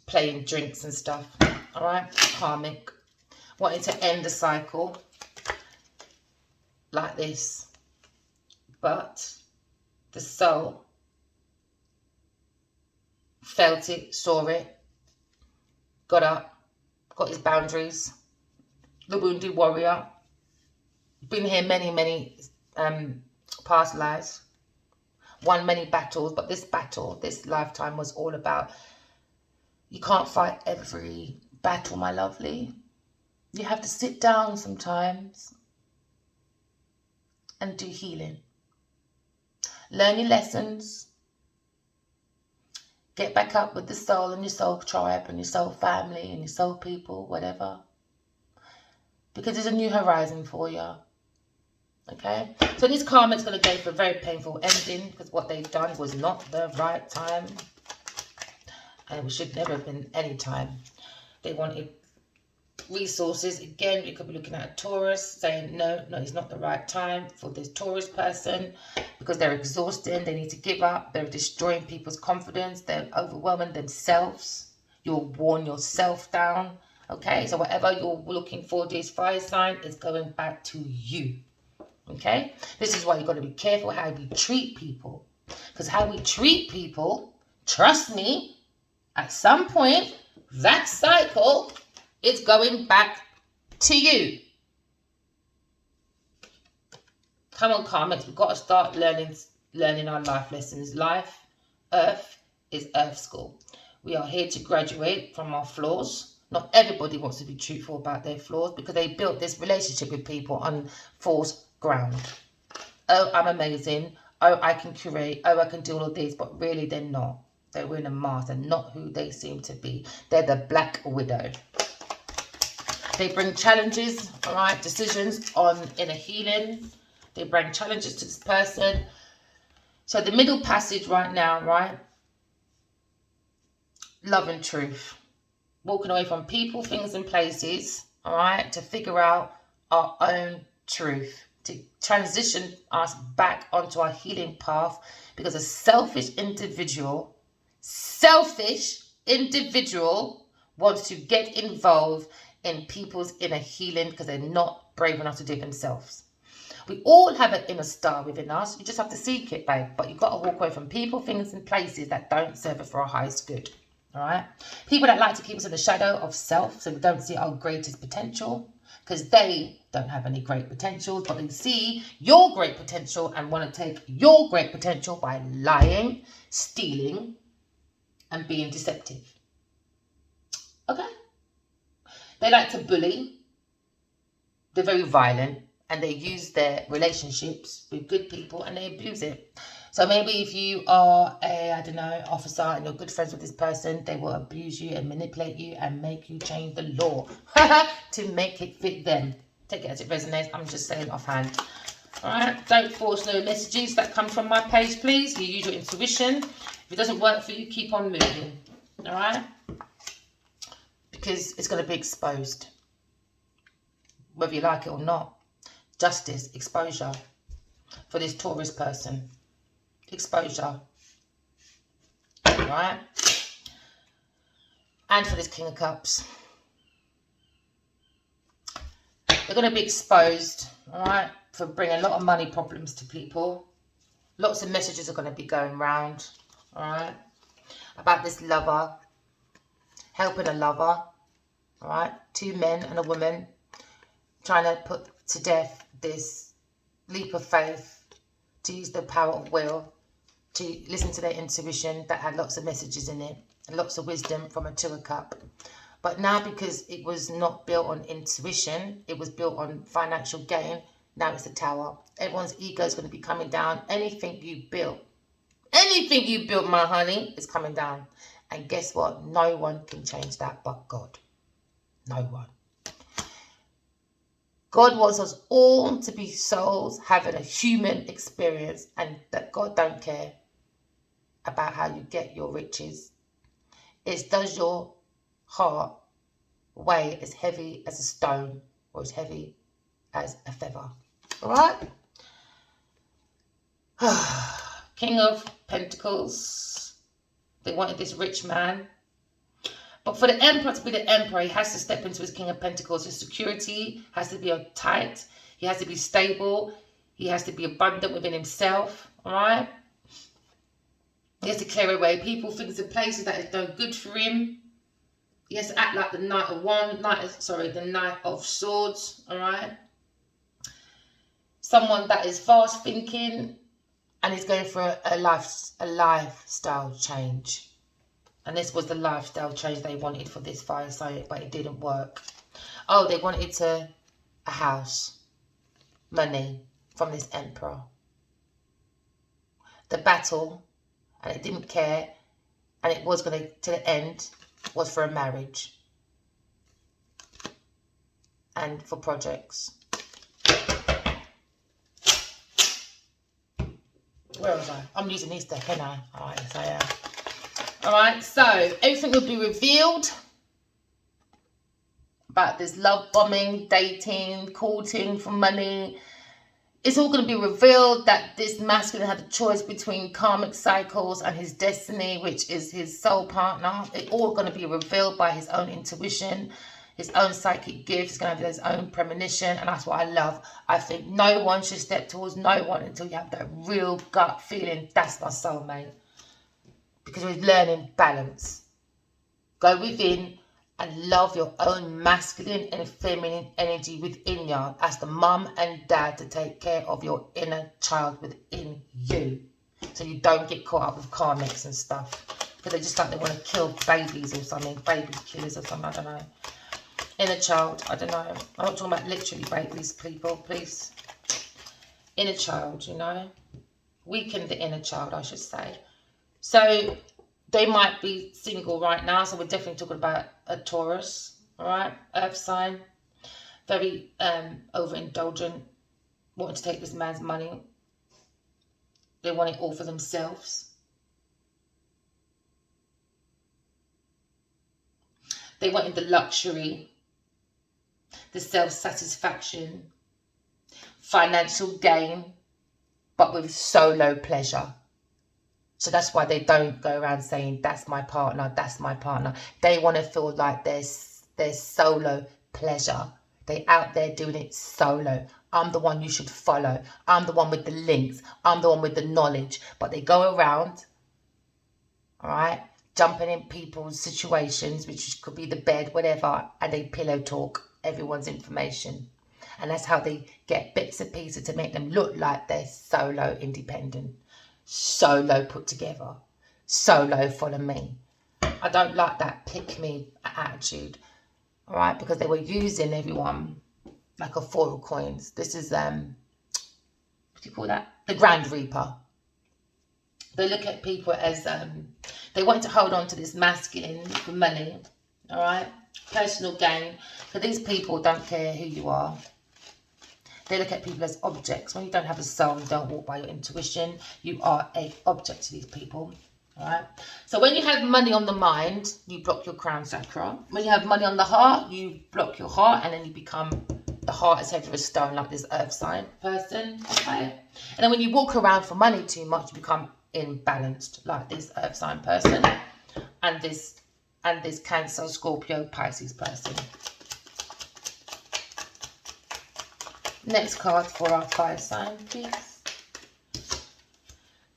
play in drinks and stuff. All right. Karmic. Wanting to end the cycle like this. But the soul felt it, saw it, got up, got his boundaries. The wounded warrior. Been here many past lives. Won many battles, but this battle, this lifetime was all about, you can't fight every battle, my lovely. You have to sit down sometimes and do healing. Learn your lessons. Get back up with the soul and your soul tribe and your soul family and your soul people, whatever. Because there's a new horizon for you. Okay? So this karmic's going to go for a very painful ending, because what they've done was not the right time. And it should never have been any time. They wanted resources. Again, you could be looking at a Taurus saying, no, it's not the right time for this Taurus person, because they're exhausted. They need to give up. They're destroying people's confidence. They're overwhelming themselves. You'll worn yourself down. Okay, so whatever you're looking for, this fire sign is going back to you. Okay, this is why you've got to be careful how we treat people, because how we treat people, trust me, at some point that cycle is going back to you. Come on, karmics, we've got to start learning our life lessons. Life, Earth is Earth school. We are here to graduate from our flaws. Not everybody wants to be truthful about their flaws, because they built this relationship with people on false ground. Oh, I'm amazing. Oh, I can curate. Oh, I can do all of this. But really, they're not. They're wearing a mask. They're not who they seem to be. They're the Black Widow. They bring challenges, all right, decisions on inner healing. They bring challenges to this person. So the middle passage right now, right? Love and truth. Walking away from people, things, and places, all right, to figure out our own truth, to transition us back onto our healing path, because a selfish individual wants to get involved in people's inner healing because they're not brave enough to do it themselves. We all have an inner star within us. You just have to seek it, babe. But you've got to walk away from people, things, and places that don't serve us for our highest good. All right? People that like to keep us in the shadow of self, so we don't see our greatest potential, because they don't have any great potentials, but they see your great potential and want to take your great potential by lying, stealing, and being deceptive. Okay? They like to bully. They're very violent, and they use their relationships with good people and they abuse it. So maybe if you are a, I don't know, officer and you're good friends with this person, they will abuse you and manipulate you and make you change the law to make it fit them. Take it as it resonates. I'm just saying offhand. All right, don't force no messages that come from my page, please. You use your intuition. If it doesn't work for you, keep on moving. All right? Because it's going to be exposed, whether you like it or not. Justice, exposure for this Taurus person. Exposure. Right? And for this King of Cups. They're going to be exposed, all right, for bringing a lot of money problems to people. Lots of messages are going to be going round, all right, about this lover helping a lover. All right, 2 men and a woman trying to put to death this leap of faith, to use the power of will, to listen to their intuition that had lots of messages in it, and lots of wisdom from a 2 of cup. But now, because it was not built on intuition, it was built on financial gain, now it's a tower. Everyone's ego is going to be coming down. Anything you built, my honey, is coming down. And guess what? No one can change that but God. No one. God wants us all to be souls having a human experience, and that God don't care about how you get your riches. It's, does your heart weigh as heavy as a stone or as heavy as a feather? All right? King of Pentacles. They wanted this rich man. But for the Emperor to be the Emperor, he has to step into his King of Pentacles. His security has to be tight. He has to be stable. He has to be abundant within himself. All right? He has to clear away people, things and places that is no good for him. He has to act like the Knight of Swords. All right? Someone that is fast thinking and is going for a lifestyle change. And this was the lifestyle change they wanted for this fire sign, but it didn't work. Oh, they wanted a house, money from this Emperor. The battle, and it didn't care, and it was going to the end, was for a marriage and for projects. Where was I? I'm using these deck, ain't I? Alright, yes I am. Alright, so everything will be revealed about this love bombing, dating, courting for money. It's all going to be revealed that this masculine had a choice between karmic cycles and his destiny, which is his soul partner. It's all going to be revealed by his own intuition, his own psychic gifts. He's going to have his own premonition, and that's what I love. I think no one should step towards no one until you have that real gut feeling, that's my soulmate. Because we're learning balance. Go within and love your own masculine and feminine energy within you as the mum and dad to take care of your inner child within you. So you don't get caught up with karmics and stuff. Because they just like they want to kill babies or something. Baby killers or something, I don't know. Inner child, I don't know. I'm not talking about literally babies, people, please. Inner child, you know. Weaken the inner child, I should say. So they might be single right now. So we're definitely talking about a Taurus, all right? Earth sign. Very overindulgent. Wanting to take this man's money. They want it all for themselves. They wanted the luxury, the self-satisfaction, financial gain, but with solo pleasure. So that's why they don't go around saying, that's my partner, that's my partner. They want to feel like there's solo pleasure. They out there doing it solo. I'm the one you should follow. I'm the one with the links. I'm the one with the knowledge. But they go around, all right, jumping in people's situations, which could be the bed, whatever, and they pillow talk everyone's information. And that's how they get bits and pieces to make them look like they're solo independent. Solo put together, solo follow me. I don't like that pick me attitude, all right, because they were using everyone like a 4 of coins. This is what do you call that? The Grand Reaper. They look at people as they want to hold on to this masculine for money, all right, personal gain. So these people don't care who you are. They look at people as objects. When you don't have a soul, you don't walk by your intuition. You are an object to these people. All right. So when you have money on the mind, you block your crown chakra. When you have money on the heart, you block your heart, and then you become the heart is heavy as a stone, like this earth sign person. Okay. And then when you walk around for money too much, you become imbalanced, like this earth sign person, and this Cancer, Scorpio, Pisces person. Next card for our fire sign, please.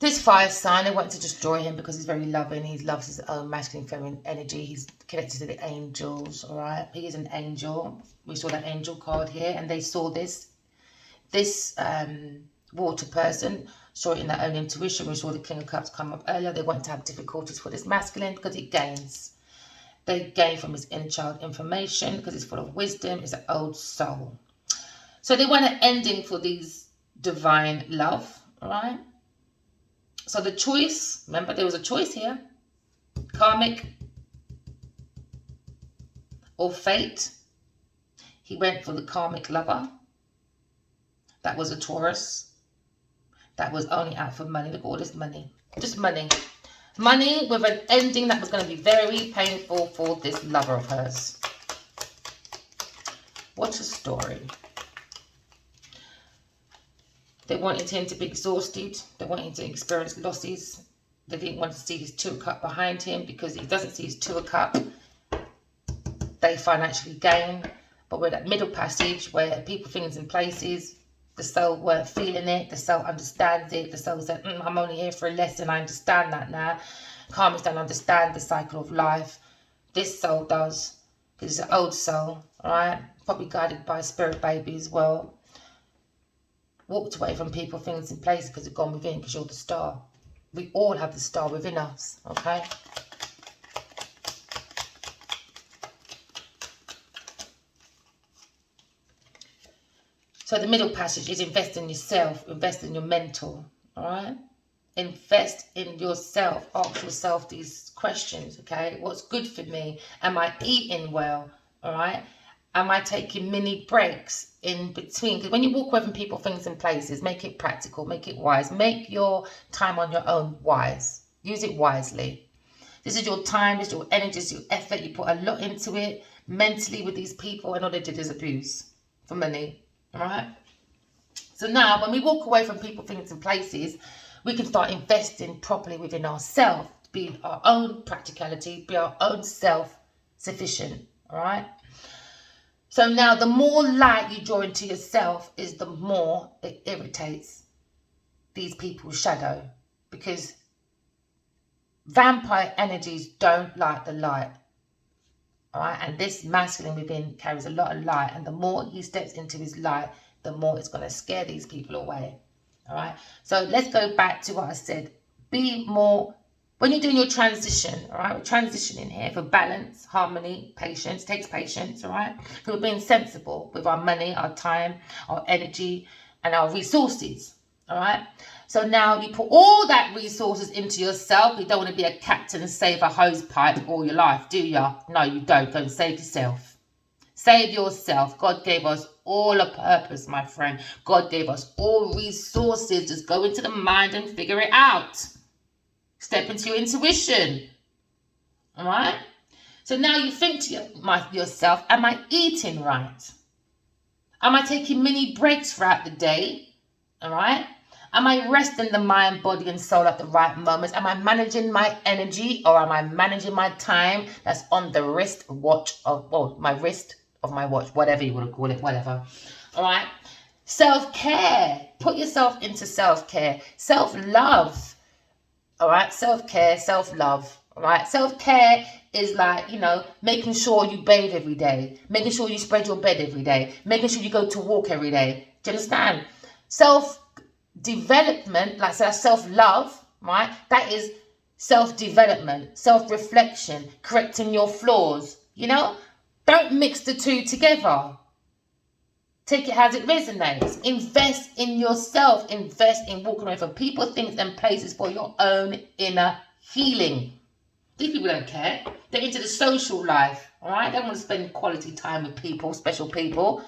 This fire sign, they want to destroy him because he's very loving. He loves his own masculine, feminine energy. He's connected to the angels, all right? He is an angel. We saw that angel card here, and they saw this water person, saw it in their own intuition. We saw the King of Cups come up earlier. They want to have difficulties for this masculine because it gains. They gain from his inner child information because it's full of wisdom. It's an old soul. So they want an ending for these divine love, all right? So the choice, remember there was a choice here, karmic or fate. He went for the karmic lover. That was a Taurus. That was only out for money. Look at all this money. Just money. Money with an ending that was going to be very painful for this lover of hers. What a story. They wanted him to be exhausted. They wanted him to experience losses. They didn't want to see his 2 of Cups behind him because he doesn't see his 2 of Cups. They financially gain. But we're that middle passage where people, things and places, the soul weren't feeling it. The soul understands it. The soul said, I'm only here for a lesson. I understand that now. Karmics don't understand the cycle of life. This soul does. Because it's an old soul. Alright? Probably guided by a spirit baby as well. Walked away from people, things and places because they've gone within, because you're the star. We all have the star within us, okay? So the middle passage is invest in yourself, invest in your mental, all right? Invest in yourself. Ask yourself these questions, okay? What's good for me? Am I eating well, all right? Am I taking mini breaks in between? Because when you walk away from people, things and places, make it practical, make it wise. Make your time on your own wise. Use it wisely. This is your time, this is your energy, this is your effort. You put a lot into it mentally with these people, and all they did is abuse for money. All right? So now, when we walk away from people, things and places, we can start investing properly within ourselves, be our own practicality, be our own self-sufficient. All right? So now the more light you draw into yourself is the more it irritates these people's shadow. Because vampire energies don't like the light. Alright, and this masculine within carries a lot of light. And the more he steps into his light, the more it's going to scare these people away. Alright, so let's go back to what I said. Be more... When you're doing your transition, all right, we're transitioning here for balance, harmony, patience, takes patience, all right? We're being sensible with our money, our time, our energy, and our resources, all right? So now you put all that resources into yourself. You don't want to be a captain and save a hose pipe all your life, do you? No, you don't. Go and save yourself. Save yourself. God gave us all a purpose, my friend. God gave us all resources. Just go into the mind and figure it out. Step into your intuition. All right? So now you think to yourself, am I eating right? Am I taking mini breaks throughout the day? All right? Am I resting the mind, body, and soul at the right moments? Am I managing my energy, or am I managing my time that's on the wrist watch of, well, my wrist of my watch, whatever you want to call it, whatever. All right? Self-care. Put yourself into self-care. Self-love. All right, self-care, self-love. All right, self-care is like, you know, making sure you bathe every day, making sure you spread your bed every day, making sure you go to walk every day. Do you understand? Self-development, like so self-love, right? That is self-development, self-reflection, correcting your flaws. You know, don't mix the two together. Take it as it resonates. Invest in yourself. Invest in walking away from people, things, and places for your own inner healing. These people don't care. They're into the social life, all right? They don't want to spend quality time with people, special people.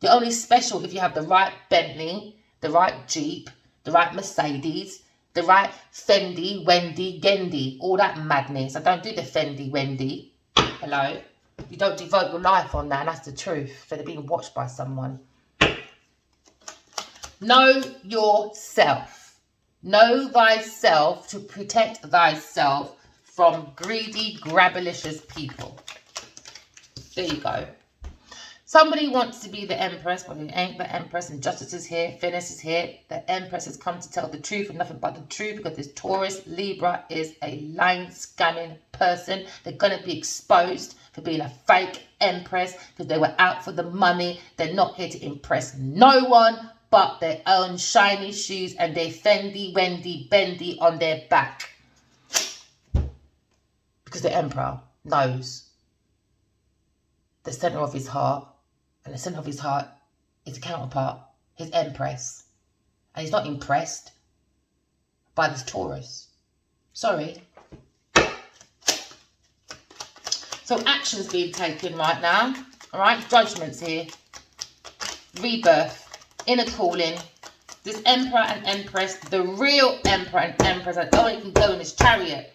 You're only special if you have the right Bentley, the right Jeep, the right Mercedes, the right Fendi, Wendy, Gendy, all that madness. I don't do the Fendi, Wendy. Hello? You don't devote your life on that, and that's the truth. So they're being watched by someone. Know yourself. Know thyself to protect thyself from greedy, grabalicious people. There you go. Somebody wants to be the Empress, but it ain't the Empress, and justice is here, fairness is here. The Empress has come to tell the truth and nothing but the truth, because this Taurus Libra is a line scamming person. They're going to be exposed for being a fake Empress because they were out for the money. They're not here to impress no one but their own shiny shoes and their Fendi, Wendy, Bendy on their back. Because the Emperor knows the center of his heart. And the center of his heart is a counterpart, his Empress. And he's not impressed by this Taurus. Sorry. So action's being taken right now. Alright, judgments here. Rebirth, inner calling. This Emperor and Empress, the real Emperor and Empress, that only can go in his chariot,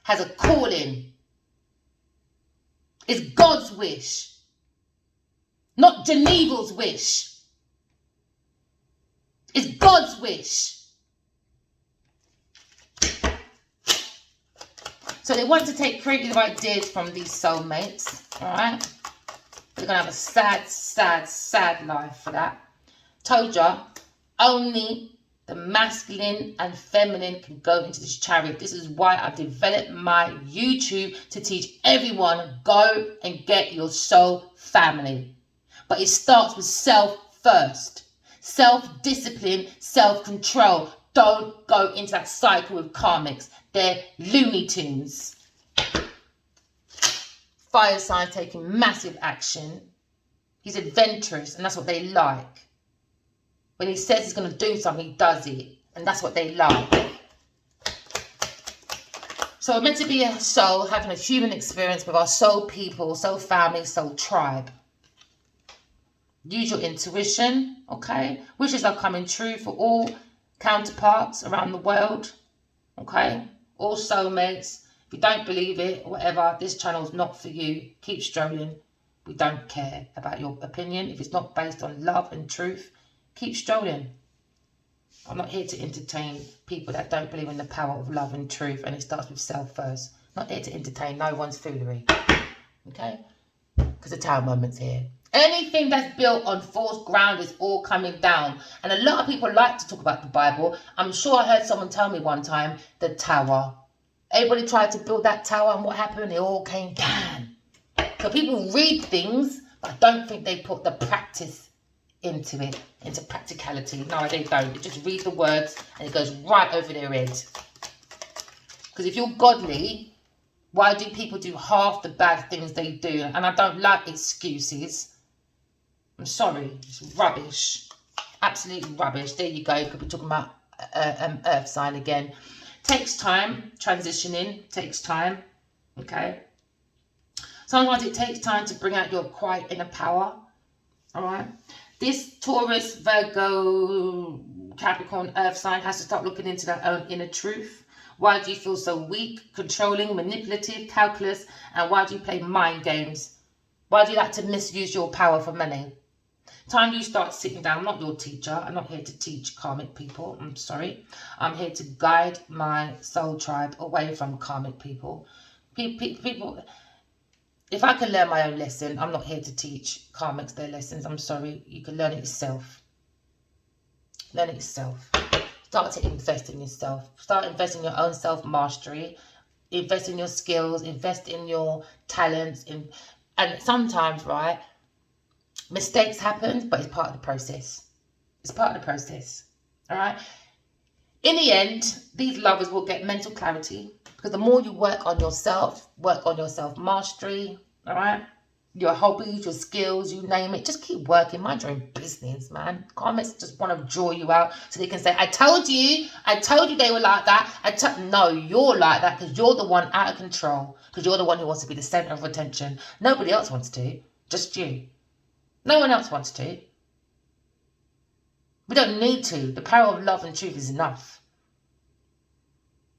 has a calling. It's God's wish. Not Geneva's wish. It's God's wish. So they want to take creative ideas from these soulmates. Alright? They're going to have a sad, sad, sad life for that. Told ya, only the masculine and feminine can go into this chariot. This is why I've developed my YouTube to teach everyone, go and get your soul family. But it starts with self first. Self-discipline, self-control. Don't go into that cycle with karmics. They're Looney Tunes. Fire sign taking massive action. He's adventurous, and that's what they like. When he says he's going to do something, he does it. And that's what they like. So we're meant to be a soul having a human experience with our soul people, soul family, soul tribe. Use your intuition, okay? Wishes are coming true for all counterparts around the world, okay? All soulmates. If you don't believe it, or whatever, this channel's not for you. Keep strolling. We don't care about your opinion. If it's not based on love and truth, keep strolling. I'm not here to entertain people that don't believe in the power of love and truth, and it starts with self first. Not here to entertain no one's foolery, okay? Because the Tower moment's here. Anything that's built on false ground is all coming down. And a lot of people like to talk about the Bible. I'm sure I heard someone tell me one time, the Tower. Everybody tried to build that tower, and what happened? It all came down. So people read things, but I don't think they put the practice into it, into practicality. No, they don't. They just read the words, and it goes right over their head. Because if you're godly, why do people do half the bad things they do? And I don't like excuses. I'm sorry, it's rubbish. Absolutely rubbish. There you go. Could be talking about earth sign again. Takes time. Transitioning takes time. Okay. Sometimes it takes time to bring out your quiet inner power. All right. This Taurus, Virgo, Capricorn, earth sign has to start looking into their own inner truth. Why do you feel so weak, controlling, manipulative, calculus? And why do you play mind games? Why do you like to misuse your power for money? Time you start sitting down. I'm not your teacher. I'm not here to teach karmic people. I'm sorry. I'm here to guide my soul tribe away from karmic people. People, if I can learn my own lesson, I'm not here to teach karmics their lessons. I'm sorry. You can learn it yourself. Learn it yourself. Start to invest in yourself. Start investing in your own self-mastery. Invest in your skills. Invest in your talents. And sometimes, right, mistakes happen, but it's part of the process. It's part of the process. All right? In the end, these lovers will get mental clarity. Because the more you work on yourself, work on your self-mastery, all right? Your hobbies, your skills, you name it. Just keep working. Mind your own business, man. Karmics just want to draw you out so they can say, I told you they were like that. No, you're like that because you're the one out of control. Because you're the one who wants to be the center of attention. Nobody else wants to. Just you. No one else wants to. We don't need to. The power of love and truth is enough.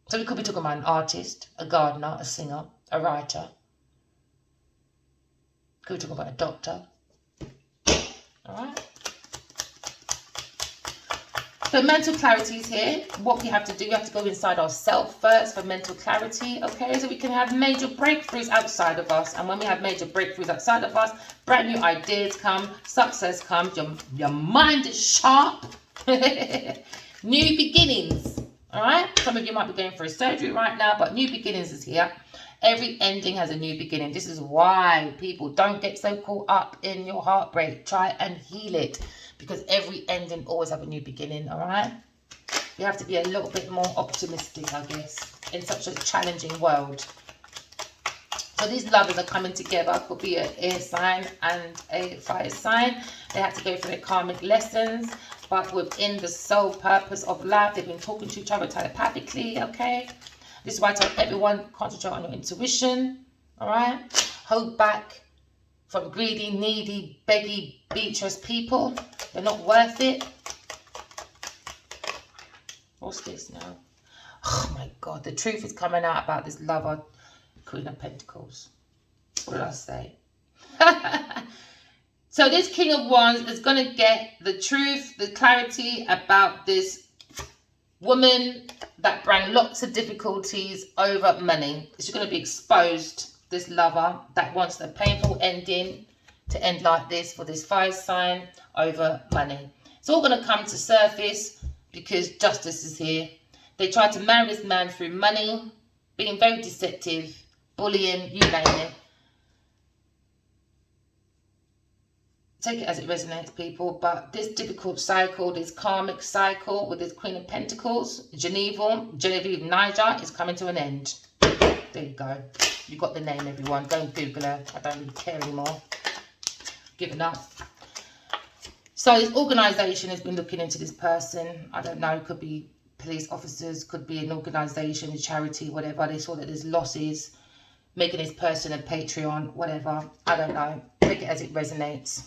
So we could be talking about an artist, a gardener, a singer, a writer. Could we talk about a doctor? All right. So mental clarity is here. What we have to do, we have to go inside ourselves first for mental clarity, okay? So we can have major breakthroughs outside of us. And when we have major breakthroughs outside of us, brand new ideas come, success comes, your mind is sharp. New beginnings, all right? Some of you might be going for a surgery right now, but new beginnings is here. Every ending has a new beginning. This is why people don't get so caught up in your heartbreak. Try and heal it, because every ending always have a new beginning, all right? You have to be a little bit more optimistic, I guess, in such a challenging world. So these lovers are coming together. Could be an air sign and a fire sign. They have to go through their karmic lessons, but within the sole purpose of life, they've been talking to each other telepathically, okay? This is why I tell everyone, concentrate on your intuition, all right? Hold back from greedy, needy, beggy, beatrice people. They're not worth it. What's this now? Oh my God, the truth is coming out about this lover, Queen of Pentacles. What did I say? So this King of Wands is going to get the truth, the clarity about this woman that brought lots of difficulties over money. She's going to be exposed, this lover that wants a painful ending to end like this for this fire sign over money. It's all going to come to surface because justice is here. They tried to marry this man through money, being very deceptive, bullying, you name it. Take it as it resonates, people, but this difficult cycle, this karmic cycle with this Queen of Pentacles, Genevieve Niger, is coming to an end. There you go. You got the name, everyone. Don't Google her. I don't really care anymore. Given up. So this organisation has been looking into this person. I don't know. Could be police officers. Could be an organisation, a charity, whatever. They saw that there's losses. Making this person a Patreon, whatever. I don't know. Take it as it resonates.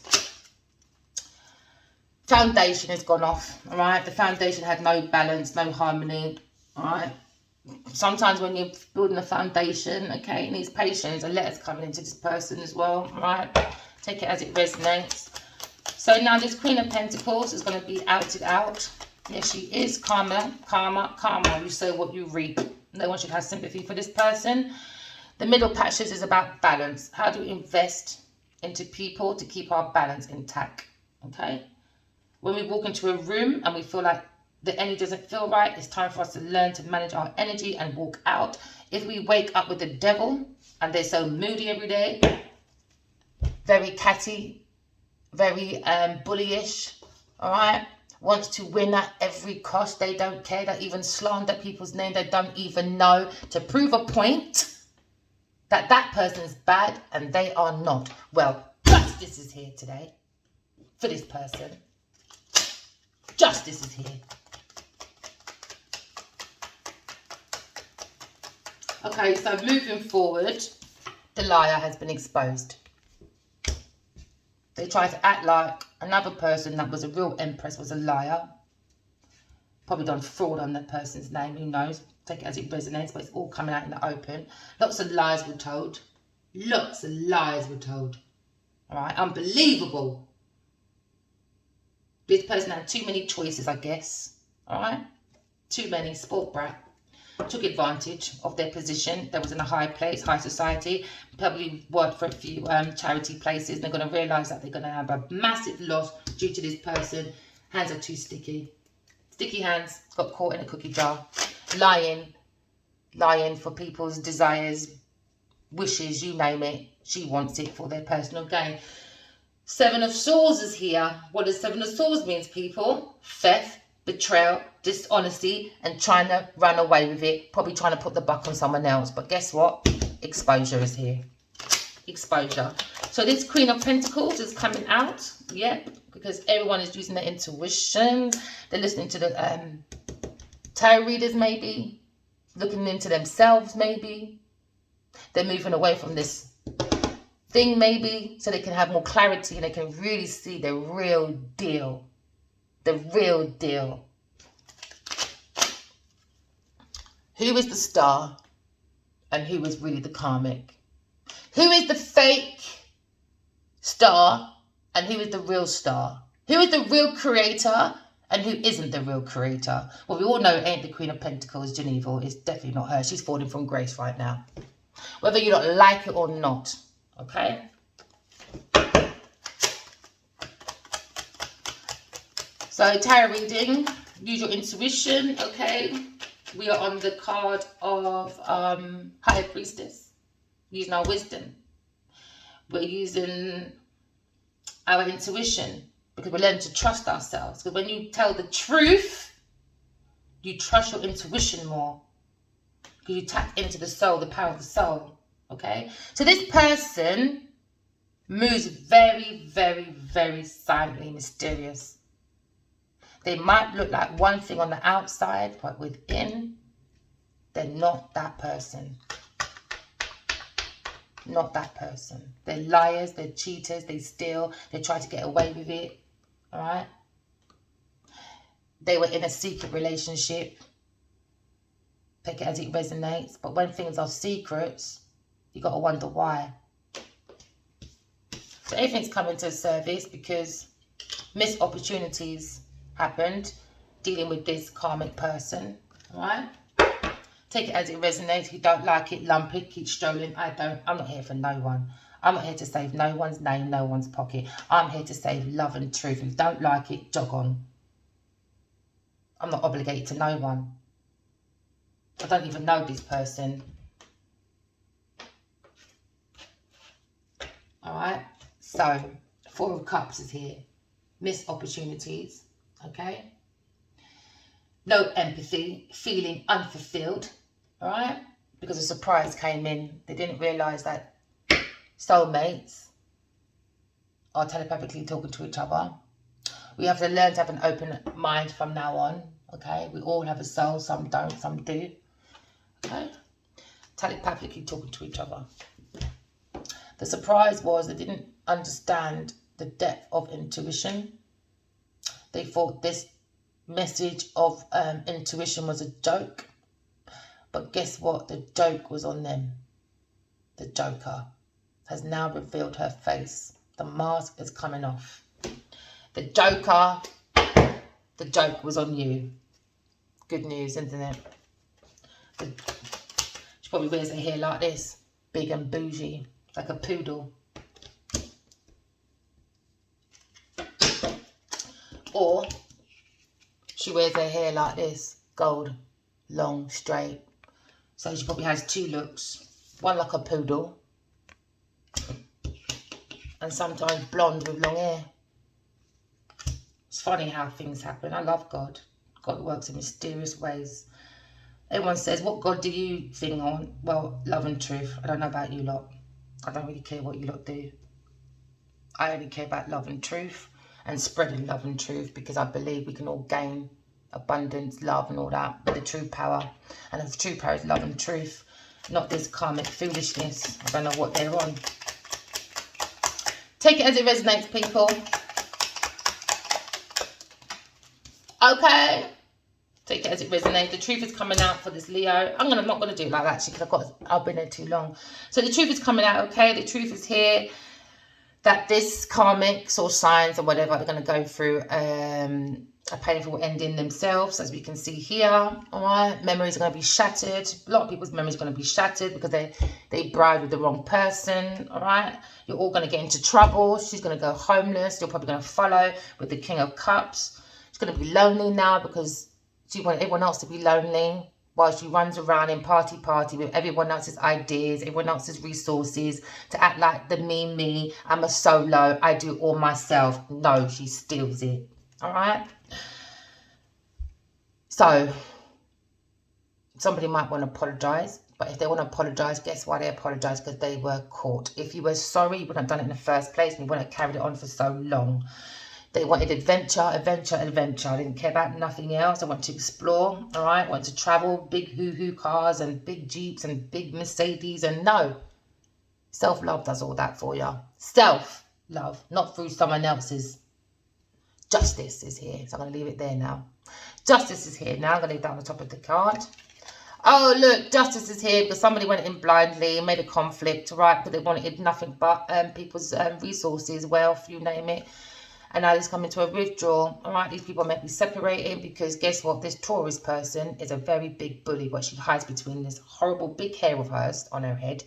Foundation has gone off, all right? The foundation had no balance, no harmony, all right? Sometimes when you're building a foundation, okay, it needs patience. A letter's coming into this person as well, all right? Take it as it resonates. So now this Queen of Pentacles is going to be outed out. Yes, she is. Karma. You sow what you reap. No one should have sympathy for this person. The middle patches is about balance. How do we invest into people to keep our balance intact, okay? When we walk into a room and we feel like the energy doesn't feel right, it's time for us to learn to manage our energy and walk out. If we wake up with the devil and they're so moody every day, very catty, very bullyish, all right, wants to win at every cost, they don't care, they even slander people's name they don't even know to prove a point that that person is bad and they are not. Well, justice is here today for this person. Justice is here. Okay, so moving forward, the liar has been exposed. They tried to act like another person that was a real empress was a liar. Probably done fraud on that person's name, who knows? Take it as it resonates, but it's all coming out in the open. Lots of lies were told. Lots of lies were told. All right, unbelievable. This person had too many choices, I guess. All right, too many. Sport brat. Took advantage of their position. They was in a high place, high society. Probably worked for a few charity places. They're going to realise that they're going to have a massive loss due to this person. Hands are too sticky. Sticky hands, got caught in a cookie jar. Lying for people's desires, wishes, you name it. She wants it for their personal gain. Seven of Swords is here. What does Seven of Swords means, people? Theft, betrayal, dishonesty, and trying to run away with it. Probably trying to put the buck on someone else. But guess what? Exposure is here. Exposure. So this Queen of Pentacles is coming out. Yep. Because everyone is using their intuition. They're listening to the tarot readers, maybe. Looking into themselves, maybe. They're moving away from this thing, maybe, so they can have more clarity and they can really see the real deal. The real deal. Who is the star and who is really the karmic? Who is the fake star and who is the real star? Who is the real creator And who isn't the real creator? Well, we all know it ain't the Queen of Pentacles, Geneva. It's definitely not her. She's falling from grace right now. Whether you don't like it or not. Okay? So, tarot reading. Use your intuition. Okay? We are on the card of High Priestess. Using our wisdom. We're using our intuition. Because we learn to trust ourselves. Because when you tell the truth, you trust your intuition more. Because you tap into the soul, the power of the soul. Okay? So this person moves very, very, very silently mysterious. They might look like one thing on the outside, but within, they're not that person. Not that person. They're liars, they're cheaters, they steal, they try to get away with it. Alright? They were in a secret relationship. Take it as it resonates. But when things are secrets, you got to wonder why. So everything's coming to the surface because missed opportunities happened dealing with this karmic person. Alright? Take it as it resonates. If you don't like it, lump it, keep strolling. I'm not here for no one. I'm not here to save no one's name, no one's pocket. I'm here to save love and truth. If you don't like it, jog on. I'm not obligated to no one. I don't even know this person. Alright? So, Four of Cups is here. Missed opportunities. Okay? No empathy. Feeling unfulfilled. Alright? Because a surprise came in. They didn't realise that soulmates are telepathically talking to each other. We have to learn to have an open mind from now on. Okay? We all have a soul. Some don't. Some do. Okay? Telepathically talking to each other. The surprise was they didn't understand the depth of intuition. They thought this message of intuition was a joke. But guess what? The joke was on them. The Joker has now revealed her face. The mask is coming off. The Joker, the joke was on you. Good news, isn't it? She probably wears her hair like this. Big and bougie. Like a poodle. Or she wears her hair like this. Gold. Long, straight. So she probably has two looks. One like a poodle. And sometimes blonde with long hair. It's funny how things happen. I love God. God works in mysterious ways. Everyone says, what God do you think on? Well, love and truth. I don't know about you lot. I don't really care what you lot do. I only care about love and truth and spreading love and truth because I believe we can all gain abundance, love and all that with the true power. And the true power is love and truth, not this karmic foolishness. I don't know what they're on. Take it as it resonates, people. Okay. Take it as it resonates. The truth is coming out for this Leo. I'm not going to do it like that actually because I've been there too long. So the truth is coming out, okay? The truth is here that this karmics or signs or whatever are going to go through a painful ending themselves, as we can see here. All right, memories are going to be shattered. A lot of people's memories are going to be shattered because they bribed with the wrong person. All right, you're all going to get into trouble. She's going to go homeless. You're probably going to follow with the King of Cups. She's going to be lonely now because she wanted everyone else to be lonely while she runs around in party with everyone else's ideas, everyone else's resources, to act like the me, I'm a solo, I do all myself. No, she steals it. All right? So, somebody might want to apologise, but if they want to apologise, guess why they apologise? Because they were caught. If you were sorry, you wouldn't have done it in the first place, and you wouldn't have carried it on for so long. They wanted adventure. I didn't care about nothing else. I want to explore, all right? I want to travel, big hoo-hoo cars and big Jeeps and big Mercedes. And no, self-love does all that for you. Self-love, not through someone else's. Justice is here. So I'm going to leave it there now. Justice is here. Now I'm going to leave that on the top of the card. Oh, look, justice is here because somebody went in blindly, made a conflict, right? Because they wanted nothing but people's resources, wealth, you name it. And now it's coming to a withdrawal. All right, these people might be separated because guess what? This Taurus person is a very big bully. What she hides between this horrible big hair of hers on her head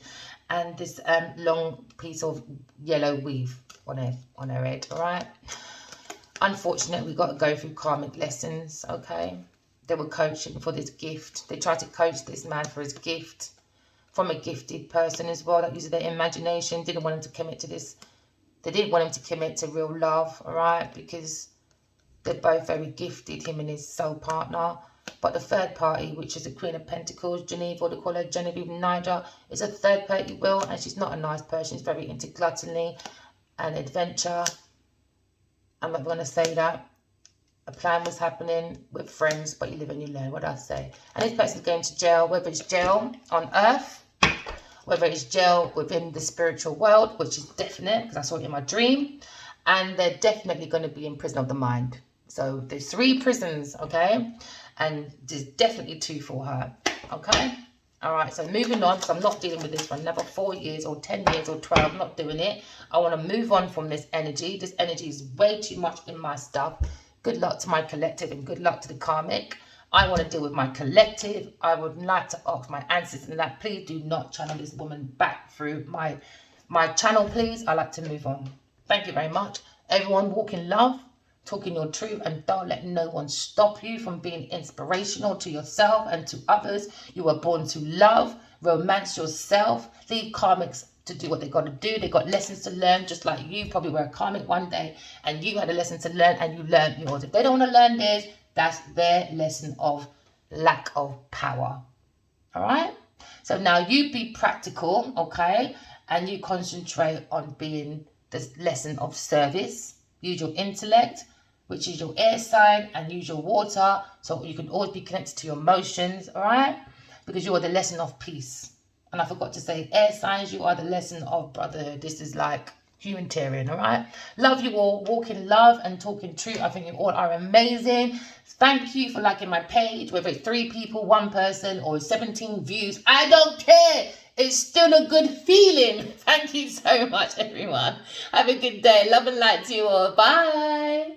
and this long piece of yellow weave on her head. All right. Unfortunately, we got to go through karmic lessons. Okay. They were coaching for this gift. They tried to coach this man for his gift from a gifted person as well that uses their imagination. Didn't want him to commit to this. They didn't want him to commit to real love, all right, because they're both very gifted, him and his soul partner. But the third party, which is the Queen of Pentacles, Geneva, or they call her Genevieve Nida, is a third party will, and she's not a nice person. She's very into gluttony and adventure. I'm not going to say that. A plan was happening with friends, but you live and you learn. What I say? And this person's going to jail, whether it's jail on earth, whether it's jail within the spiritual world, which is definite because I saw it in my dream, and they're definitely going to be in prison of the mind. So there's 3 prisons, okay, and there's definitely 2 for her, okay. All right, so moving on, because I'm not dealing with this for another 4 years or 10 years or 12. I'm not doing it. I want to move on from this energy. This energy is way too much in my stuff. Good luck to my collective and good luck to the karmic. I want to deal with my collective. I would like to ask my ancestors that please do not channel this woman back through my channel, please. I like to move on. Thank you very much. Everyone, walk in love, talk in your truth, and don't let no one stop you from being inspirational to yourself and to others. You were born to love, romance yourself, leave karmics to do what they got to do. They got lessons to learn, just like you probably were a karmic one day and you had a lesson to learn and you learned yours. If they don't want to learn theirs, that's their lesson of lack of power. All right? So now you be practical, okay? And you concentrate on being this lesson of service. Use your intellect, which is your air sign, and use your water so you can always be connected to your emotions, all right? Because you are the lesson of peace. And I forgot to say, air signs, you are the lesson of brotherhood. This is like humanitarian, all right? Love you all. Walk in love and talk in truth. I think you all are amazing. Thank you for liking my page, whether it's 3 people, 1 person, or 17 views. I don't care. It's still a good feeling. Thank you so much, everyone. Have a good day. Love and light to you all. Bye.